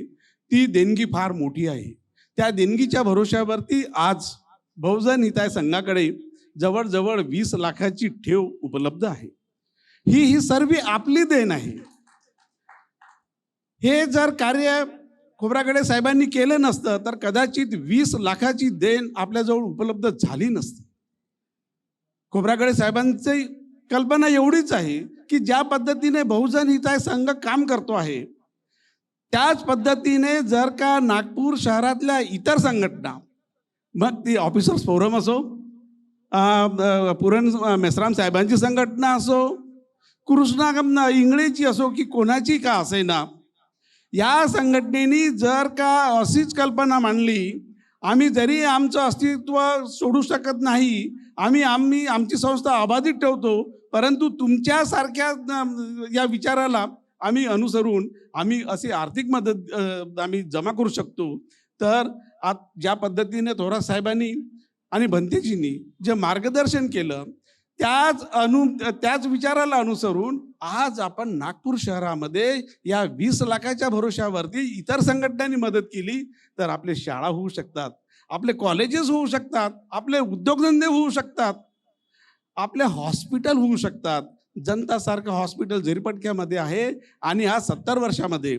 ती देणगी फार मोठी आहे. त्या देणगीच्या भरोश्यावरती आज बहुजन हिताय संघाकडे जवळजवळ 20 लाखाची ठेव उपलब्ध आहे. ही सर्व आपली देण आहे. हे जर कार्य खोब्रागडे साहेबांनी केलं नसतं तर कदाचित 20 लाखाची देण आपल्याजवळ उपलब्ध झाली नसती. खोब्रागडे साहेबांची कल्पना एवढीच आहे की ज्या पद्धतीने बहुजन हिताय संघ काम करतो आहे त्याच पद्धतीने जर का नागपूर शहरातल्या इतर संघटना, मग ती ऑफिसर्स फोरम असो, पुरण मेश्राम साहेबांची संघटना असो, कृष्णा इंगळेची असो की कोणाची का असेना, या संघटनेनी जर का अशीच कल्पना मांडली, आम्ही जरी आमचं अस्तित्व सोडू शकत नाही, आम्ही आमची संस्था अबाधित ठेवतो, परंतु तुमच्यासारख्या या विचाराला आम्ही अनुसरून आम्ही अशी आर्थिक मदत आम्ही जमा करू शकतो. तर आज ज्या पद्धतीने थोरात साहेबांनी आणि भंतेजींनी जे मार्गदर्शन केलं त्याच विचाराला अनुसरून आज आपण नागपूर शहरामध्ये या 20 लाखाच्या भरोश्यावरती इतर संघटनांनी मदत केली तर आपले शाळा होऊ शकतात, आपले कॉलेजेस होऊ शकतात, आपले उद्योगधंदे होऊ शकतात, आपले हॉस्पिटल होऊ शकतात. जनतासारखं हॉस्पिटल झिरपटक्यामध्ये आहे आणि आज 70 वर्षामध्ये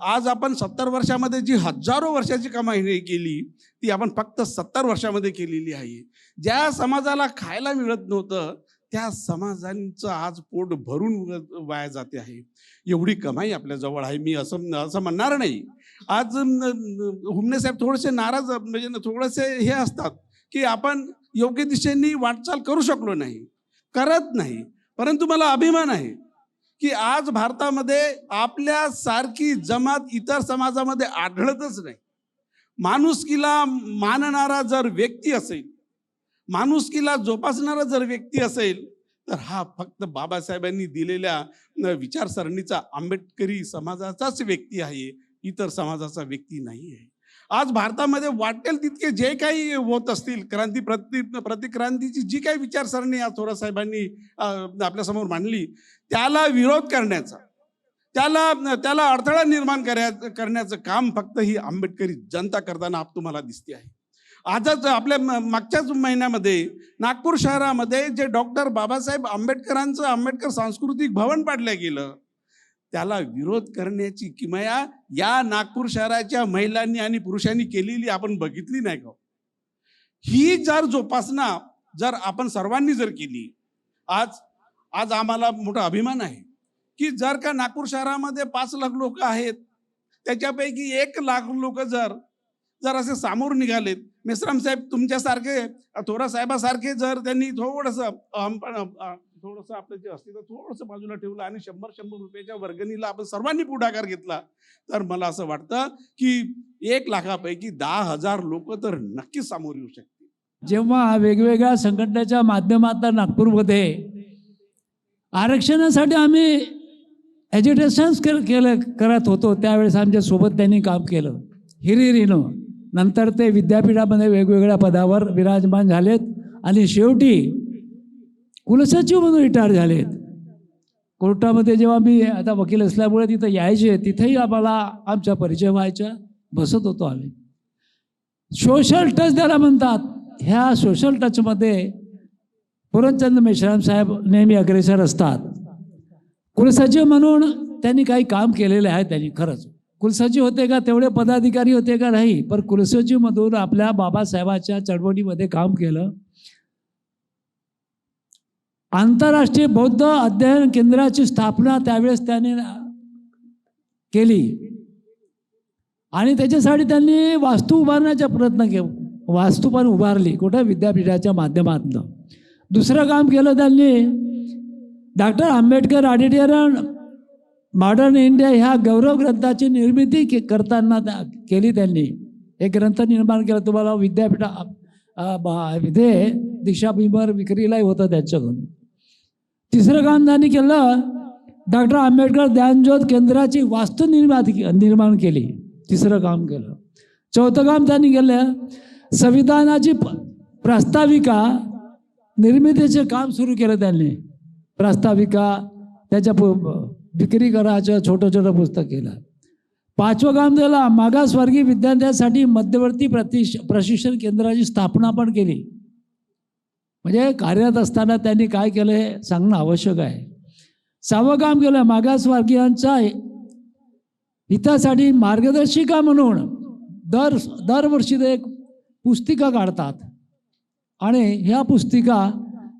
आज आपण 70 वर्षामध्ये जी हजारो वर्षाची कमाई केली ती आपण फक्त 70 वर्षामध्ये केलेली आहे. ज्या समाजाला खायला मिळत नव्हतं त्या समाजांचं आज पोट भरून वाया जाते आहे. एवढी कमाई आपल्याजवळ आहे. मी असं म्हणणार नाही. आज हुमने साहेब थोडेसे नाराज म्हणजे थोडेसे हे असतात की आपण योग्य दिशेने वाटचाल करू शकलो नाही, करत नाही, परंतु मला अभिमान आहे की आज भारतामध्ये आपल्यासारखी जमात इतर समाजामध्ये आढळतच नाही. माणुसकीला मानणारा जर व्यक्ती असेल, माणुसकीला जोपासणारा जर व्यक्ती असेल तर हा फक्त बाबासाहेबांनी दिलेल्या विचारसरणीचा आंबेडकरी समाजाचाच व्यक्ती आहे, इतर समाजाचा व्यक्ती नाही आहे. आज भारतामध्ये वाटेल तितके जे काही होत असतील प्रतिक्रांतीची जी काही विचारसरणी आज थोरात साहेबांनी आपल्यासमोर मांडली त्याला विरोध करण्याचा, त्याला अडथळा निर्माण करण्याचं काम फक्त ही आंबेडकरी जनता करताना तुम्हाला दिसते आहे. आजच आपल्या मागच्याच महिन्यामध्ये नागपूर शहरामध्ये जे डॉक्टर बाबासाहेब आंबेडकरांचं आंबेडकर सांस्कृतिक भवन पाडलं गेलं त्याला विरोध करण्याची किमया या नागपूर शहराच्या महिलांनी आणि पुरुषांनी केलेली आपण बघितली नाही का? ही जर जोपासना जर आपण सर्वांनी जर केली, आज आम्हाला मोठा अभिमान आहे की जर का नागपूर शहरामध्ये 5 लाख लोक आहेत त्याच्यापैकी 1 लाख लोक जर असे समोर निघालेत, मेश्राम साहेब तुमच्यासारखे थोरात साहेबासारखे जर त्यांनी थोडंसं आपलं जे अस्तित्व थोडंसं बाजूला ठेवलं आणि 100 रुपयाच्या वर्गणीला आपण सर्वांनी पुढाकार घेतला तर मला असं वाटतं की 1 लाखापैकी 10,000 लोक तर नक्कीच समोर येऊ शकतील. जेव्हा वेगवेगळ्या संघटनेच्या माध्यमातून नागपूरमध्ये आरक्षणासाठी आम्ही ॲजिटेशन्स करत होतो त्यावेळेस आमच्या सोबत त्यांनी काम केलं हिरिरीनं. नंतर ते विद्यापीठामध्ये वेगवेगळ्या पदावर विराजमान झालेत आणि शेवटी कुलसचिव म्हणून रिटायर झालेत. कोर्टामध्ये जेव्हा मी आता वकील असल्यामुळे तिथं यायचे तिथेही आम्हाला आमचा परिचय व्हायचा, बसत होतो आम्ही. सोशल टच त्याला म्हणतात. ह्या सोशल टचमध्ये पुरणचंद मेश्राम साहेब नेहमी अग्रेसर असतात. कुलसचिव म्हणून त्यांनी काही काम केलेले आहे. त्यांनी खरंच कुलसचिव होते का, तेवढे पदाधिकारी होते का नाही, पण कुलसचिवमधून आपल्या बाबासाहेबाच्या चळवळीमध्ये काम केलं. आंतरराष्ट्रीय बौद्ध अध्ययन केंद्राची स्थापना त्यावेळेस त्याने केली आणि त्याच्यासाठी त्यांनी वास्तू उभारण्याचा प्रयत्न केला. वास्तू पण उभारली कुठं, विद्यापीठाच्या माध्यमातून. दुसरं काम केलं त्यांनी doctor Ambedkar auditorium modern India ह्या गौरव ग्रंथाची निर्मिती करताना केली त्यांनी. एक ग्रंथ निर्माण केला. तुम्हाला विधे दीक्षाभूमीवर विक्रीलाही होतं त्यांच्याकडून. तिसरं काम त्यांनी केलं, डॉक्टर आंबेडकर ज्ञानज्योत केंद्राची वास्तू निर्माण केली. तिसरं काम केलं. चौथं काम त्यांनी केलं, संविधानाची प्रास्ताविका निर्मितीचे काम सुरू केलं त्यांनी. प्रास्ताविका त्याच्या विक्री करायचं छोटं छोटं पुस्तक केलं. पाचवं काम त्याला मागासवर्गीय विद्यार्थ्यांसाठी मध्यवर्ती प्रशिक्षण केंद्राची स्थापना पण केली. म्हणजे कार्यरत असताना त्यांनी काय केलं हे सांगणं आवश्यक आहे. सहावं काम केलं, मागासवर्गीयांच्या हितासाठी मार्गदर्शिका म्हणून दरवर्षी ते एक पुस्तिका काढतात आणि ह्या पुस्तिका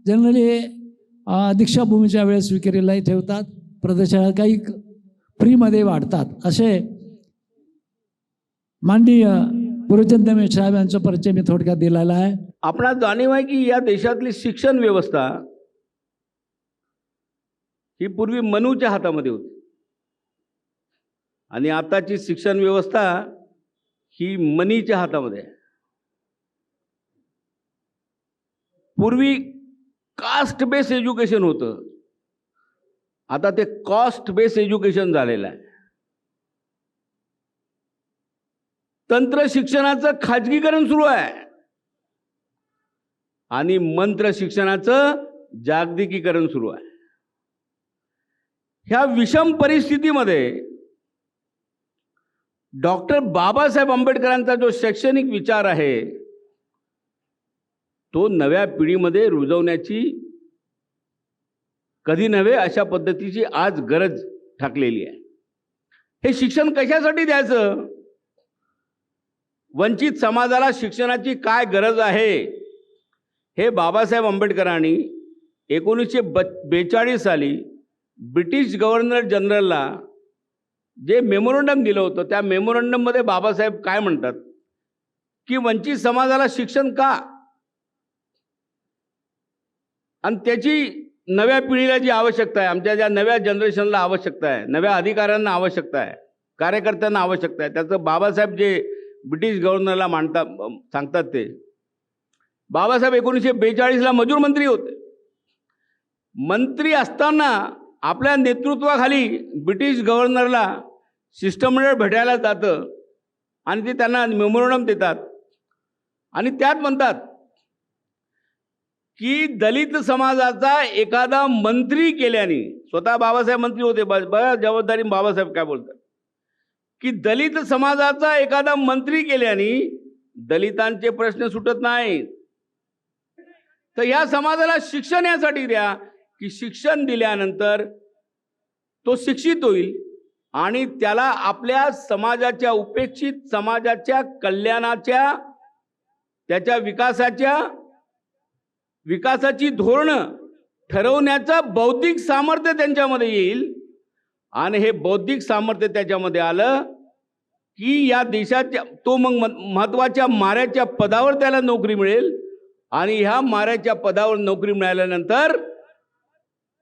जनरली दीक्षाभूमीच्या वेळेस विक्रीलाही ठेवतात, प्रदर्शनात काही फ्रीमध्ये वाढतात. असे माननीय पुरुषोत्तम साहेब यांचा परिचय मी थोडक्यात दिलेला आहे. आपणास जाणीव आहे की या देशातली शिक्षण व्यवस्था ही पूर्वी मनूच्या हातामध्ये होती आणि आताची शिक्षण व्यवस्था ही मनीच्या हातामध्ये आहे. पूर्वी कास्ट बेस एज्युकेशन होतं, आता ते कॉस्ट बेस एज्युकेशन झालेलं आहे. तंत्र शिक्षणाचं खाजगीकरण सुरू आहे आणि मंत्र शिक्षणाचं जागतिकीकरण सुरू आहे. ह्या विषम परिस्थितीमध्ये डॉक्टर बाबासाहेब आंबेडकरांचा जो शैक्षणिक विचार आहे तो नव्या पिढीमध्ये रुजवण्याची कधी नव्हे अशा पद्धतीची आज गरज ठाकलेली आहे. हे शिक्षण कशासाठी द्यायचं? वंचित समाजाला शिक्षणाची काय गरज आहे हे बाबासाहेब आंबेडकरांनी 1942 साली ब्रिटिश गव्हर्नर जनरलला जे मेमोरंडम दिलं होतं त्या मेमोरंडममध्ये बाबासाहेब काय म्हणतात की वंचित समाजाला शिक्षण का आणि त्याची नव्या पिढीला जी आवश्यकता आहे, आमच्या ज्या नव्या जनरेशनला आवश्यकता आहे, नव्या अधिकाऱ्यांना आवश्यकता आहे, कार्यकर्त्यांना आवश्यकता आहे, त्याचं बाबासाहेब जे ब्रिटिश गव्हर्नरला सांगतात ते बाबासाहेब 1942ला मजूर मंत्री होते. मंत्री असताना आपल्या नेतृत्वाखाली ब्रिटिश गव्हर्नरला शिष्टमंडळ भेटायला जातं आणि ते त्यांना मेमोरंडम देतात आणि त्यात म्हणतात की दलित समाजाचा एखादा मंत्री केल्याने, स्वतः बाबासाहेब मंत्री होते, बघा जबाबदारी बाबासाहेब काय बोलतात की दलित समाजाचा एखादा मंत्री केल्याने दलितांचे प्रश्न सुटत नाहीत, तर या समाजाला शिक्षण यासाठी द्या की शिक्षण दिल्यानंतर तो शिक्षित होईल आणि त्याला आपल्या समाजाच्या उपेक्षित समाजाच्या कल्याणाच्या त्याच्या विकासाची धोरणं ठरवण्याचं बौद्धिक सामर्थ्य त्यांच्यामध्ये येईल आणि हे बौद्धिक सामर्थ्य त्याच्यामध्ये आलं की या देशाच्या तो मग महत्त्वाच्या माऱ्याच्या पदावर त्याला नोकरी मिळेल आणि ह्या माऱ्याच्या पदावर नोकरी मिळाल्यानंतर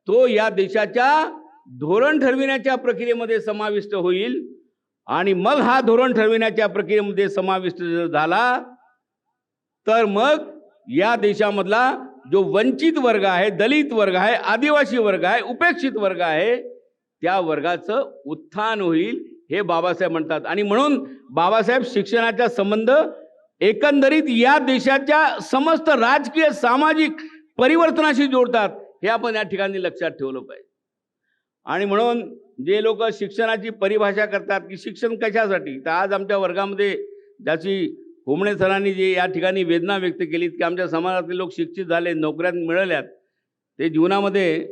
तो या देशाच्या धोरण ठरविण्याच्या प्रक्रियेमध्ये समाविष्ट होईल आणि मग हा धोरण ठरविण्याच्या प्रक्रियेमध्ये समाविष्ट झाला तर मग या देशामधला जो वंचित वर्ग आहे, दलित वर्ग आहे, आदिवासी वर्ग आहे, उपेक्षित वर्ग आहे, त्या वर्गाचं उत्थान होईल हे बाबासाहेब म्हणतात. आणि म्हणून बाबासाहेब शिक्षणाचा संबंध एकंदरीत या देशाच्या समस्त राजकीय सामाजिक परिवर्तनाशी जोडतात हे आपण या ठिकाणी लक्षात ठेवलं पाहिजे. आणि म्हणून जे लोक शिक्षणाची परिभाषा करतात की शिक्षण कशासाठी, तर आज आमच्या वर्गामध्ये ज्याची होमणे सरांनी जे या ठिकाणी वेदना व्यक्त केलीत की आमच्या समाजातले लोक शिक्षित झाले, नोकऱ्या मिळाल्यात, ते जीवनामध्ये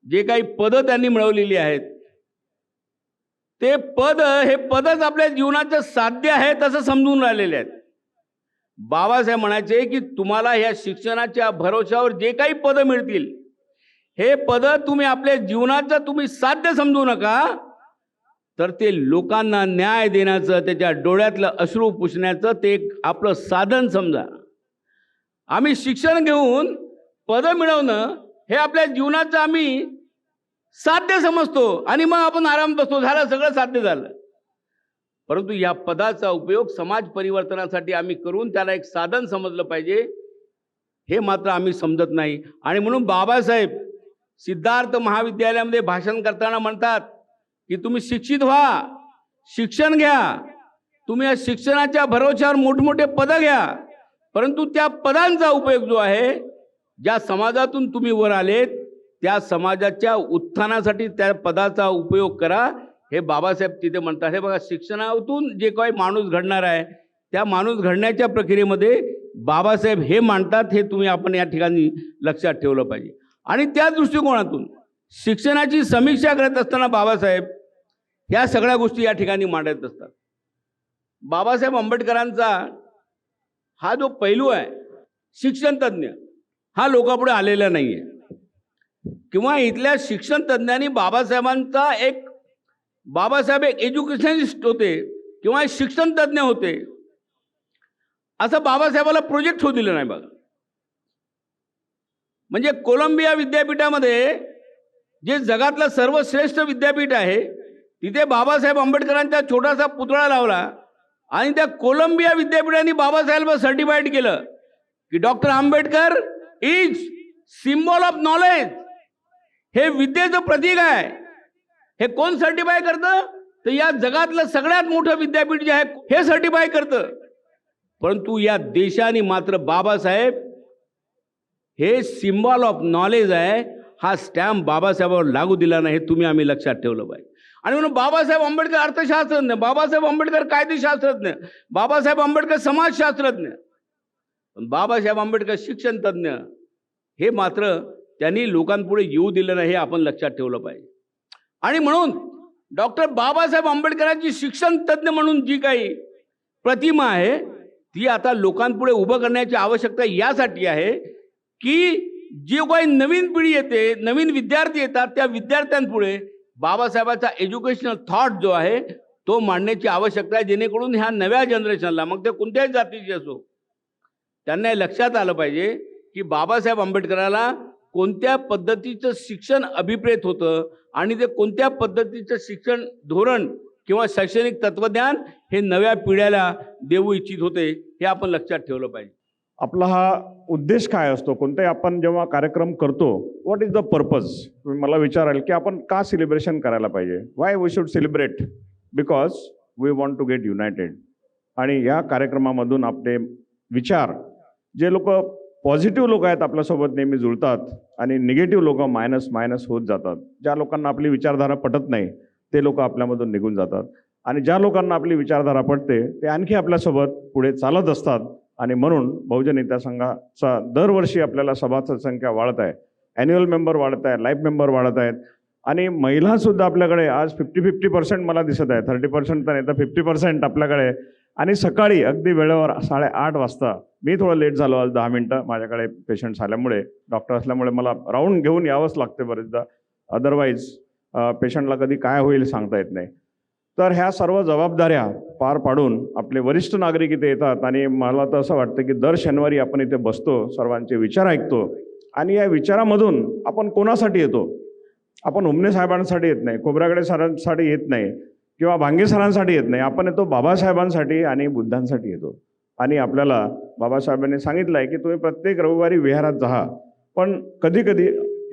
जे काही पदं त्यांनी मिळवलेली आहेत ते हे पदच आपल्या जीवनाचं साध्य आहे तसं समजून राहिलेले आहेत. बाबासाहेब म्हणायचे की तुम्हाला ह्या शिक्षणाच्या भरोशावर जे काही पदं मिळतील हे पदं तुम्ही आपल्या जीवनाचं तुम्ही साध्य समजू नका, तर ते लोकांना न्याय देण्याचं, त्याच्या डोळ्यातलं अश्रू पुसण्याचं ते एक आपलं साधन समजा. आम्ही शिक्षण घेऊन पदं मिळवणं हे आपल्या जीवनाचं आम्ही साध्य समजतो आणि मग आपण आराम बसतो, झालं, सगळं साध्य झालं. परंतु या पदाचा उपयोग समाज परिवर्तनासाठी आम्ही करून त्याला एक साधन समजलं पाहिजे, हे मात्र आम्ही समजत नाही. आणि म्हणून बाबासाहेब सिद्धार्थ महाविद्यालयामध्ये भाषण करताना म्हणतात की तुम्ही शिक्षित व्हा, शिक्षण घ्या, तुम्ही या शिक्षणाच्या भरोश्यावर मोठमोठे पदं घ्या, परंतु त्या पदांचा उपयोग जो आहे, ज्या समाजातून तुम्ही वर आलेत त्या समाजाच्या उत्थानासाठी त्या पदाचा उपयोग करा, हे बाबासाहेब तिथे म्हणतात. हे बघा, शिक्षणातून जे काही माणूस घडणार आहे त्या माणूस घडण्याच्या प्रक्रियेमध्ये बाबासाहेब हे मांडतात, हे तुम्ही आपण या ठिकाणी लक्षात ठेवलं पाहिजे. आणि त्या दृष्टिकोनातून शिक्षणाची समीक्षा करत असताना बाबासाहेब ह्या सगळ्या गोष्टी या ठिकाणी मांडत असतात. बाबासाहेब आंबेडकरांचा हा जो पैलू आहे, शिक्षण तज्ज्ञ, हा लोकांपुढे आलेला नाही आहे, किंवा इथल्या शिक्षण तज्ज्ञांनी बाबासाहेब एक एज्युकेशनिस्ट होते किंवा शिक्षण तज्ज्ञ होते असं बाबासाहेबाला प्रोजेक्ट होऊ दिलं नाही. बघा, म्हणजे कोलंबिया विद्यापीठामध्ये जे जगातलं सर्वश्रेष्ठ विद्यापीठ आहे, तिथे बाबासाहेब आंबेडकरांचा छोटासा पुतळा लावला आणि त्या कोलंबिया विद्यापीठाने बाबासाहेबांना सर्टिफाईड केलं की doctor Ambedkar is symbol of knowledge, हे विद्येचं प्रतीक आहे. हे कोण सर्टिफाय करतं? तर या जगातलं सगळ्यात मोठं विद्यापीठ जे आहे हे सर्टिफाय करतं. परंतु या देशाने मात्र बाबासाहेब हे सिम्बॉल ऑफ नॉलेज आहे हा स्टॅम्प बाबासाहेबांवर लागू दिला नाही, हे तुम्ही आम्ही लक्षात ठेवलं पाहिजे. आणि म्हणून बाबासाहेब आंबेडकर अर्थशास्त्रज्ञ, बाबासाहेब आंबेडकर कायदेशास्त्रज्ञ, बाबासाहेब आंबेडकर समाजशास्त्रज्ञ, पण बाबासाहेब आंबेडकर शिक्षण तज्ज्ञ हे मात्र त्यांनी लोकांपुढे येऊ दिलं नाही, हे आपण लक्षात ठेवलं पाहिजे. आणि म्हणून डॉक्टर बाबासाहेब आंबेडकरांची शिक्षण तज्ज्ञ म्हणून जी काही प्रतिमा आहे ती आता लोकांपुढे उभं करण्याची आवश्यकता यासाठी आहे की जी काही नवीन पिढी येते, नवीन विद्यार्थी येतात, त्या विद्यार्थ्यांपुढे बाबासाहेबांचा एज्युकेशनल थॉट जो आहे तो मांडण्याची आवश्यकता आहे, जेणेकरून ह्या नव्या जनरेशनला, मग ते कोणत्याही जातीचे असो, त्यांना हे लक्षात आलं पाहिजे की बाबासाहेब आंबेडकराला कोणत्या पद्धतीचं शिक्षण अभिप्रेत होतं आणि ते कोणत्या पद्धतीचं शिक्षण धोरण किंवा शैक्षणिक तत्वज्ञान हे नव्या पिढ्याला देऊ इच्छित होते, हे आपण लक्षात ठेवलं पाहिजे. आपला हा उद्देश काय असतो, कोणताही आपण जेव्हा कार्यक्रम करतो, व्हॉट इज द पर्पज, तुम्ही मला विचाराल की आपण का सेलिब्रेशन करायला पाहिजे, why we should celebrate, because we want to get united. आणि या कार्यक्रमामधून आपले विचार, जे लोक पॉझिटिव्ह लोक आहेत आपल्यासोबत नेहमी जुळतात आणि निगेटिव्ह लोक मायनस होत जातात. ज्या लोकांना आपली विचारधारा पटत नाही ते लोक आपल्यामधून निघून जातात आणि ज्या लोकांना आपली विचारधारा पटते ते आणखी आपल्यासोबत पुढे चालत असतात. आणि म्हणून बहुजन हित संघाचा दरवर्षी आपल्याला सभासद संख्या वाढत आहे, ॲन्युअल मेंबर वाढत आहे, लाईफ मेंबर वाढत आहेत आणि महिलासुद्धा आपल्याकडे आज 50% मला दिसत आहे, 30% तर नाही तर 50% आपल्याकडे. आणि सकाळी अगदी वेळेवर 8:30 वाजता, मी थोडं लेट झालो आज 10 मिनटं, माझ्याकडे पेशंट्स आल्यामुळे, डॉक्टर असल्यामुळे मला राऊंड घेऊन यावंच लागते बरेचदा, अदरवाईज पेशंटला कधी काय होईल सांगता येत नाही. तर ह्या सर्व जबाबदाऱ्या पार पाडून आपले वरिष्ठ नागरिक इथे येतात आणि मला तर असं वाटतं की दर शनिवारी आपण इथे बसतो, सर्वांचे विचार ऐकतो आणि या विचारामधून आपण कोणासाठी येतो? आपण उमने साहेबांसाठी येत नाही, खोब्रागडे सरांसाठी येत नाही किंवा भांगे सरांसाठी येत नाही, आपण येतो बाबासाहेबांसाठी आणि बुद्धांसाठी येतो. आणि आपल्याला बाबासाहेबांनी सांगितलं आहे की तुम्ही प्रत्येक रविवारी विहारात जा, पण कधी कधी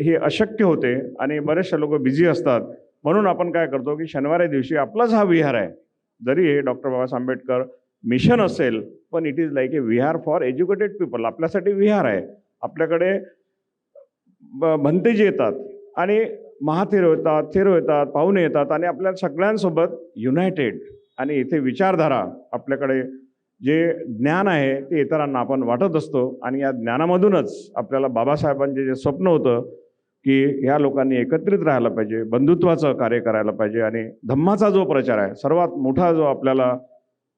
हे अशक्य होते आणि बरेचसे लोक बिझी असतात. म्हणून आपण काय करतो की शनिवारी दिवशी आपलाच हा विहार आहे, जरी हे डॉक्टर बाबासाहेब आंबेडकर मिशन असेल पण it is like A Vihar for educated people. आपल्यासाठी विहार आहे. आपल्याकडे भंतेजी येतात आणि महाथेरो येतात, थेरो येतात, पाहुणे येतात आणि आपल्या सगळ्यांसोबत युनायटेड. आणि इथे विचारधारा, आपल्याकडे जे ज्ञान आहे ते इतरांना आपण वाटत असतो आणि या ज्ञानामधूनच आपल्याला बाबासाहेबांचे जे स्वप्न होतं की ह्या लोकांनी एकत्रित राहायला पाहिजे, बंधुत्वाचं कार्य करायला पाहिजे आणि धम्माचा जो प्रचार आहे, सर्वात मोठा जो आपल्याला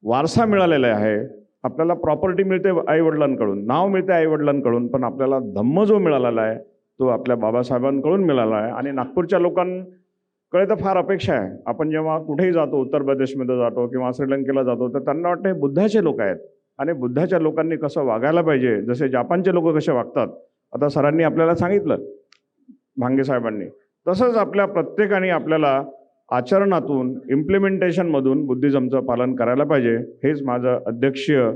वारसा मिळालेला आहे, आपल्याला प्रॉपर्टी मिळते आईवडिलांकडून, नाव मिळते आईवडिलांकडून, पण आपल्याला धम्म जो मिळालेला आहे तो आपल्या बाबासाहेबांकडून मिळाला आहे. आणि नागपूरच्या लोकांकडे तर फार अपेक्षा आहे. आपण जेव्हा कुठेही जातो, उत्तर प्रदेशमध्ये जातो किंवा श्रीलंकेला जातो, तर त्यांना वाटतं हे बुद्धाचे लोक आहेत आणि बुद्धाच्या लोकांनी कसं वागायला पाहिजे, जसे जापानचे लोक कसे वागतात. आता सरांनी आपल्याला सांगितलं भांगे साहेबांनी, तसंच आपल्या प्रत्येकाने आपल्याला आचरणातून इम्प्लिमेंटेशनमधून बुद्धिझमचं पालन करायला पाहिजे. हेच माझं अध्यक्षीय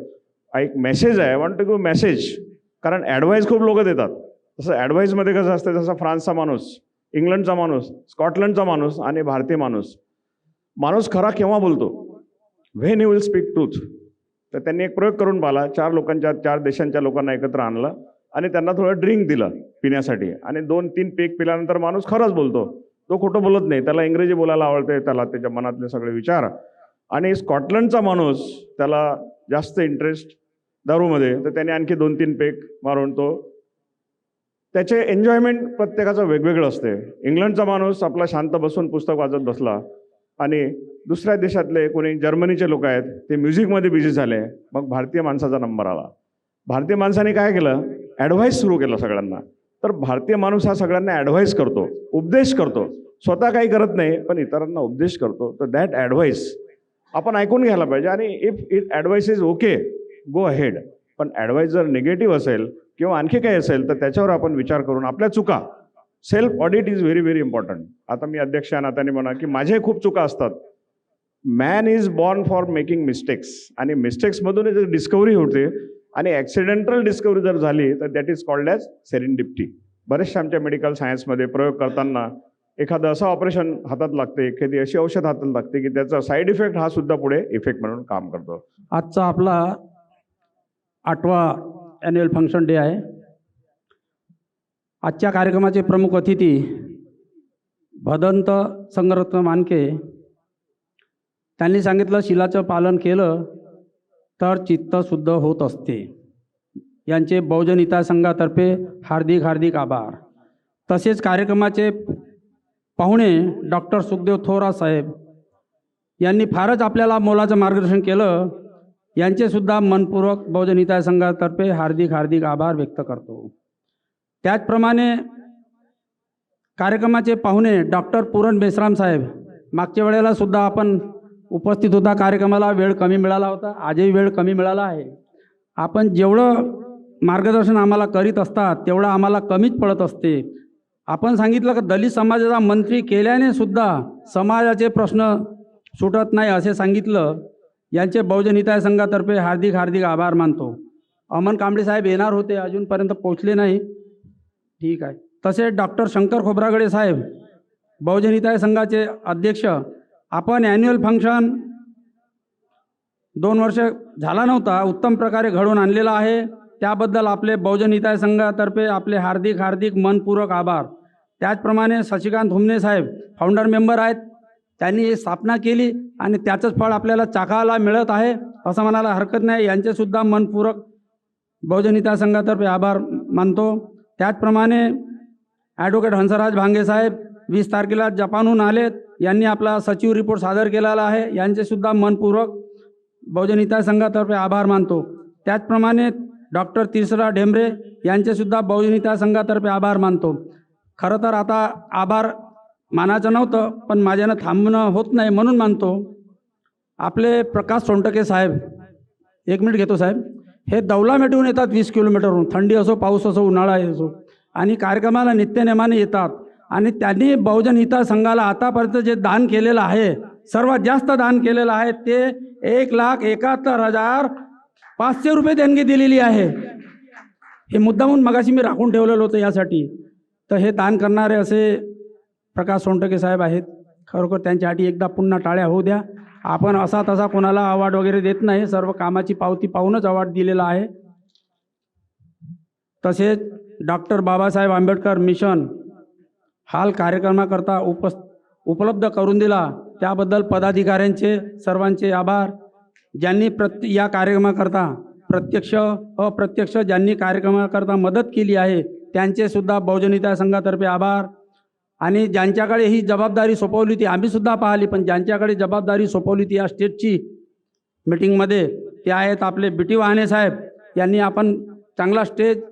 एक मेसेज आहे. I want to give message. कारण ॲडवाईस खूप लोक देतात. तसं ॲडवाईसमध्ये कसं असतं, जसं फ्रान्सचा माणूस, इंग्लंडचा माणूस, स्कॉटलंडचा माणूस आणि भारतीय माणूस खरा केव्हा बोलतो? When he will speak truth. तर त्यांनी एक प्रयोग करून पाहिला. 4 देशांच्या लोकांना एकत्र आणलं आणि त्यांना थोडं ड्रिंक दिलं पिण्यासाठी, आणि 2-3 पेक पिल्यानंतर माणूस खरंच बोलतो. तो खोटं बोलत नाही. त्याला इंग्रजी बोलायला आवडते, त्याला त्याच्या मनातले सगळे विचार. आणि स्कॉटलंडचा माणूस, त्याला जास्त इंटरेस्ट दारूमध्ये, तर त्याने आणखी 2-3 पेक मारून तो, त्याचे एन्जॉयमेंट प्रत्येकाचं वेगवेगळं असते. इंग्लंडचा माणूस आपला शांत बसून पुस्तक वाचत बसला, आणि दुसऱ्या देशातले कोणी जर्मनीचे लोक आहेत ते म्युझिकमध्ये बिझी झाले. मग भारतीय माणसाचा नंबर आला. भारतीय माणसाने काय केलं? ॲडव्हाइस सुरू केलं सगळ्यांना. तर भारतीय माणूस हा सगळ्यांना ॲडव्हाइस करतो, उपदेश करतो. स्वतः काही करत नाही, पण इतरांना उपदेश करतो. तर दॅट ॲडव्हाइस आपण ऐकून घ्यायला पाहिजे. आणि if it advice is okay, go ahead. पण ॲडव्हाइस जर निगेटिव्ह असेल किंवा आणखी काही असेल तर त्याच्यावर आपण विचार करून आपल्या चुका, self audit is very very important. आता मी अध्यक्ष या नात्याने म्हणा की माझे खूप चुका असतात. Man is born for making mistakes, आणि मिस्टेक्समधून एक डिस्कवरी होते, आणि ॲक्सिडेंटल डिस्कवरी जर झाली तर that is called as serendipity. बरेचशा आमच्या मेडिकल सायन्समध्ये प्रयोग करताना एखादं असं ऑपरेशन हातात लागते, एखादी अशी औषध हातात लागते की त्याचा साईड इफेक्ट हा सुद्धा पुढे इफेक्ट म्हणून काम करतो. आजचा आपला 8वा ॲन्युअल फंक्शन डे आहे. आजच्या कार्यक्रमाचे प्रमुख अतिथी भदंत संगरत्न मानके. त्यांनी सांगितलं, शिलाचं पालन केलं तर चित्त शुद्ध होत असते. यांचे बहुजन हिताय संघातर्फे हार्दिक हार्दिक आभार. तसेच कार्यक्रमाचे पाहुणे डॉक्टर सुखदेव थोरात साहेब यांनी फारच आपल्याला मोलाचं मार्गदर्शन केलं. यांचेसुद्धा मनपूर्वक बहुजन हिताय संघातर्फे हार्दिक हार्दिक आभार व्यक्त करतो. त्याचप्रमाणे कार्यक्रमाचे पाहुणे डॉक्टर पूरण बेसराम साहेब, मागच्या वेळेला सुद्धा आपण उपस्थित होता. कार्यक्रमाला वेळ कमी मिळाला होता, आजही वेळ कमी मिळाला आहे. आपण जेवढं मार्गदर्शन आम्हाला करीत असतात तेवढं आम्हाला कमीच पडत असते. आपण सांगितलं की दलित समाजाचा मंत्री केल्याने सुद्धा समाजाचे प्रश्न सुटत नाही असे सांगितलं. यांचे बहुजन हिताय संघातर्फे हार्दिक हार्दिक आभार मानतो. अमन कांबळे साहेब येणार होते, अजूनपर्यंत पोहोचले नाही. ठीक आहे. तसेच डॉक्टर शंकर खोब्रागडे साहेब, बहुजन हिताय संघाचे अध्यक्ष. आपण ॲन्युअल फंक्शन 2 वर्ष झाला नव्हता, उत्तम प्रकारे घडवून आणलेला आहे. त्याबद्दल आपले बहुजन हिताय संघातर्फे आपले हार्दिक हार्दिक मनपूर्वक आभार. त्याचप्रमाणे शशिकांत हुमने साहेब फाउंडर मेंबर आहेत. त्यांनी ही स्थापना केली आणि त्याचंच फळ आपल्याला चाखायला मिळत आहे असं म्हणायला हरकत नाही. यांचेसुद्धा मनपूर्वक बहुजन हिताय संघातर्फे आभार मानतो. त्याचप्रमाणे ॲडव्होकेट हंसराज भांगे साहेब 20 तारखेला जपानहून आलेत. यांनी आपला सचिव रिपोर्ट सादर केलेला आहे. यांचेसुद्धा मनपूर्वक बहुजन हिताय संघातर्फे आभार मानतो. त्याचप्रमाणे डॉक्टर तिसरा ढेंबरे यांचेसुद्धा बहुजन हिताय संघातर्फे आभार मानतो. खरं तर आता आभार मानायचं नव्हतं, पण माझ्यानं थांबणं होत नाही म्हणून मानतो. आपले प्रकाश सोनटके साहेब, 1 मिनिट घेतो साहेब. हे दौला मेटून येतात 20 किलोमीटरहून, थंडी असो पाऊस असो उन्हाळा असो, आणि कार्यक्रमाला नित्यनेमाने येतात. आणि त्यांनी बहुजन हिताय संघाला आतापर्यंत जे दान केलेलं आहे, सर्वात जास्त दान केलेलं आहे ते 1,71,500 रुपये देणगी दिलेली आहे. हे मुद्दामून मगाशी मी राखून ठेवलेलं होतं यासाठी. तर हे दान करणारे असे प्रकाश सोनटके साहेब आहेत. खरोखर त्यांच्यासाठी एकदा पुन्हा टाळ्या होऊ द्या. आपण असा तसा कोणाला अवॉर्ड वगैरे देत नाही, सर्व कामाची पावती पाहूनच अवॉर्ड दिलेला आहे. तसेच डॉक्टर बाबासाहेब आंबेडकर मिशन हाल कार्यक्रमाकरता उपलब्ध करून दिला, त्याबद्दल पदाधिकाऱ्यांचे सर्वांचे आभार. ज्यांनी या कार्यक्रमाकरता प्रत्यक्ष अप्रत्यक्ष ज्यांनी कार्यक्रमाकरता मदत केली आहे त्यांचेसुद्धा बहुजन हिताय संघातर्फे आभार. आणि ज्यांच्याकडे ही जबाबदारी सोपवली होती, आम्हीसुद्धा पाहिली, पण ज्यांच्याकडे जबाबदारी सोपवली होती या स्टेटची मीटिंगमध्ये, ते आहेत आपले BT वाहने साहेब. यांनी आपण चांगला स्टेज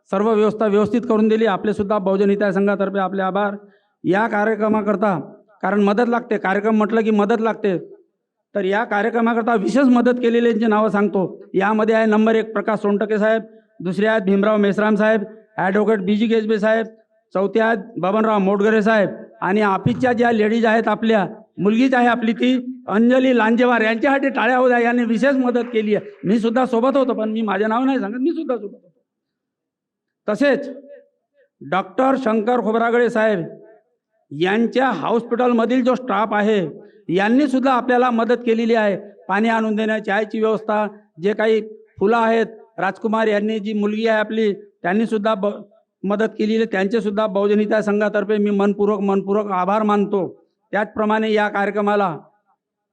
सर्व व्यवस्था व्यवस्थित करून दिली. आपलेसुद्धा बहुजन हिताय संघातर्फे आपले आभार या कार्यक्रमाकरता. कारण मदत लागते, कार्यक्रम म्हटलं की मदत लागते. तर या कार्यक्रमाकरता विशेष मदत केलेल्यांची नावं सांगतो. यामध्ये आहे नंबर 1 प्रकाश सोनटके साहेब, दुसरे आहेत भीमराव मेश्राम साहेब, ॲडव्होकेट BG गेजबे साहेब, चौथ्या आहेत बबनराव मोटघरे साहेब आणि ऑफिसच्या ज्या लेडीज आहेत, आपल्या मुलगीच आहे आपली ती अंजली लांजेवार, यांच्यासाठी टाळ्या होत्या. यांनी विशेष मदत केली आहे. मी सुद्धा सोबत होतो, पण मी माझे नाव नाही सांगत, मी सुद्धा सोबत होतो. तसेच डॉक्टर शंकर खोब्रागडे साहेब यांच्या हॉस्पिटलमधील जो स्टाफ आहे यांनी सुद्धा आपल्याला मदत केलेली आहे. पाणी आणून देणं, चायची व्यवस्था, जे काही फुलं आहेत, राजकुमार यांनी जी मुलगी आहे आपली त्यांनी सुद्धा मदत केलेली आहे. त्यांचे सुद्धा बहुजन हिताय संघातर्फे मी मनपूर्वक आभार मानतो. त्याचप्रमाणे या कार्यक्रमाला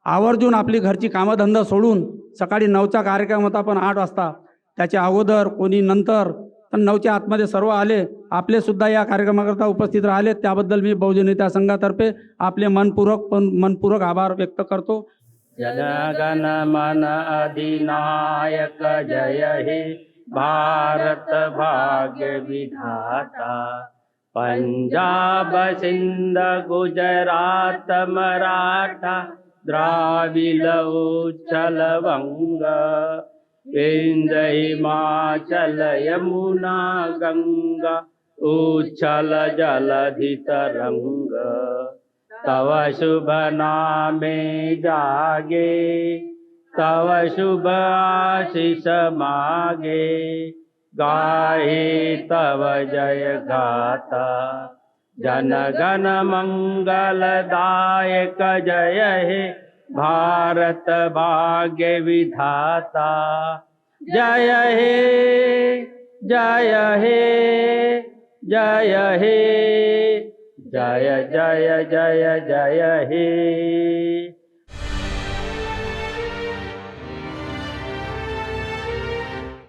आवर्जून आपली घरची कामधंदा सोडून सकाळी 9चा कार्यक्रम होता, पण 8 वाजता त्याच्या अगोदर कोणी नंतर, पण 9च्या आतमध्ये सर्व आले. आपले सुद्धा या कार्यक्रमाकरता उपस्थित राहिले, त्याबद्दल मी बहुजन हिताय संघातर्फे आपले मनपूर्वक आभार व्यक्त करतो. जनगण मन अधिनायक जय हे भारत भाग्य विधाता. पंजाब सिंध गुजरात मराठा द्राविड उच्चल वंग. विंध्य हिमाचल यमुना गंगा उच्चल जलधि तरंग. तव शुभ नामे जागे, तव शुभ आशीष मागे. गाहे तव जय गाथा, जनगण मंगलदायक जय हे भारत भाग्य विधाता. जय हे जय हे जय हे जय जय जय जय हे.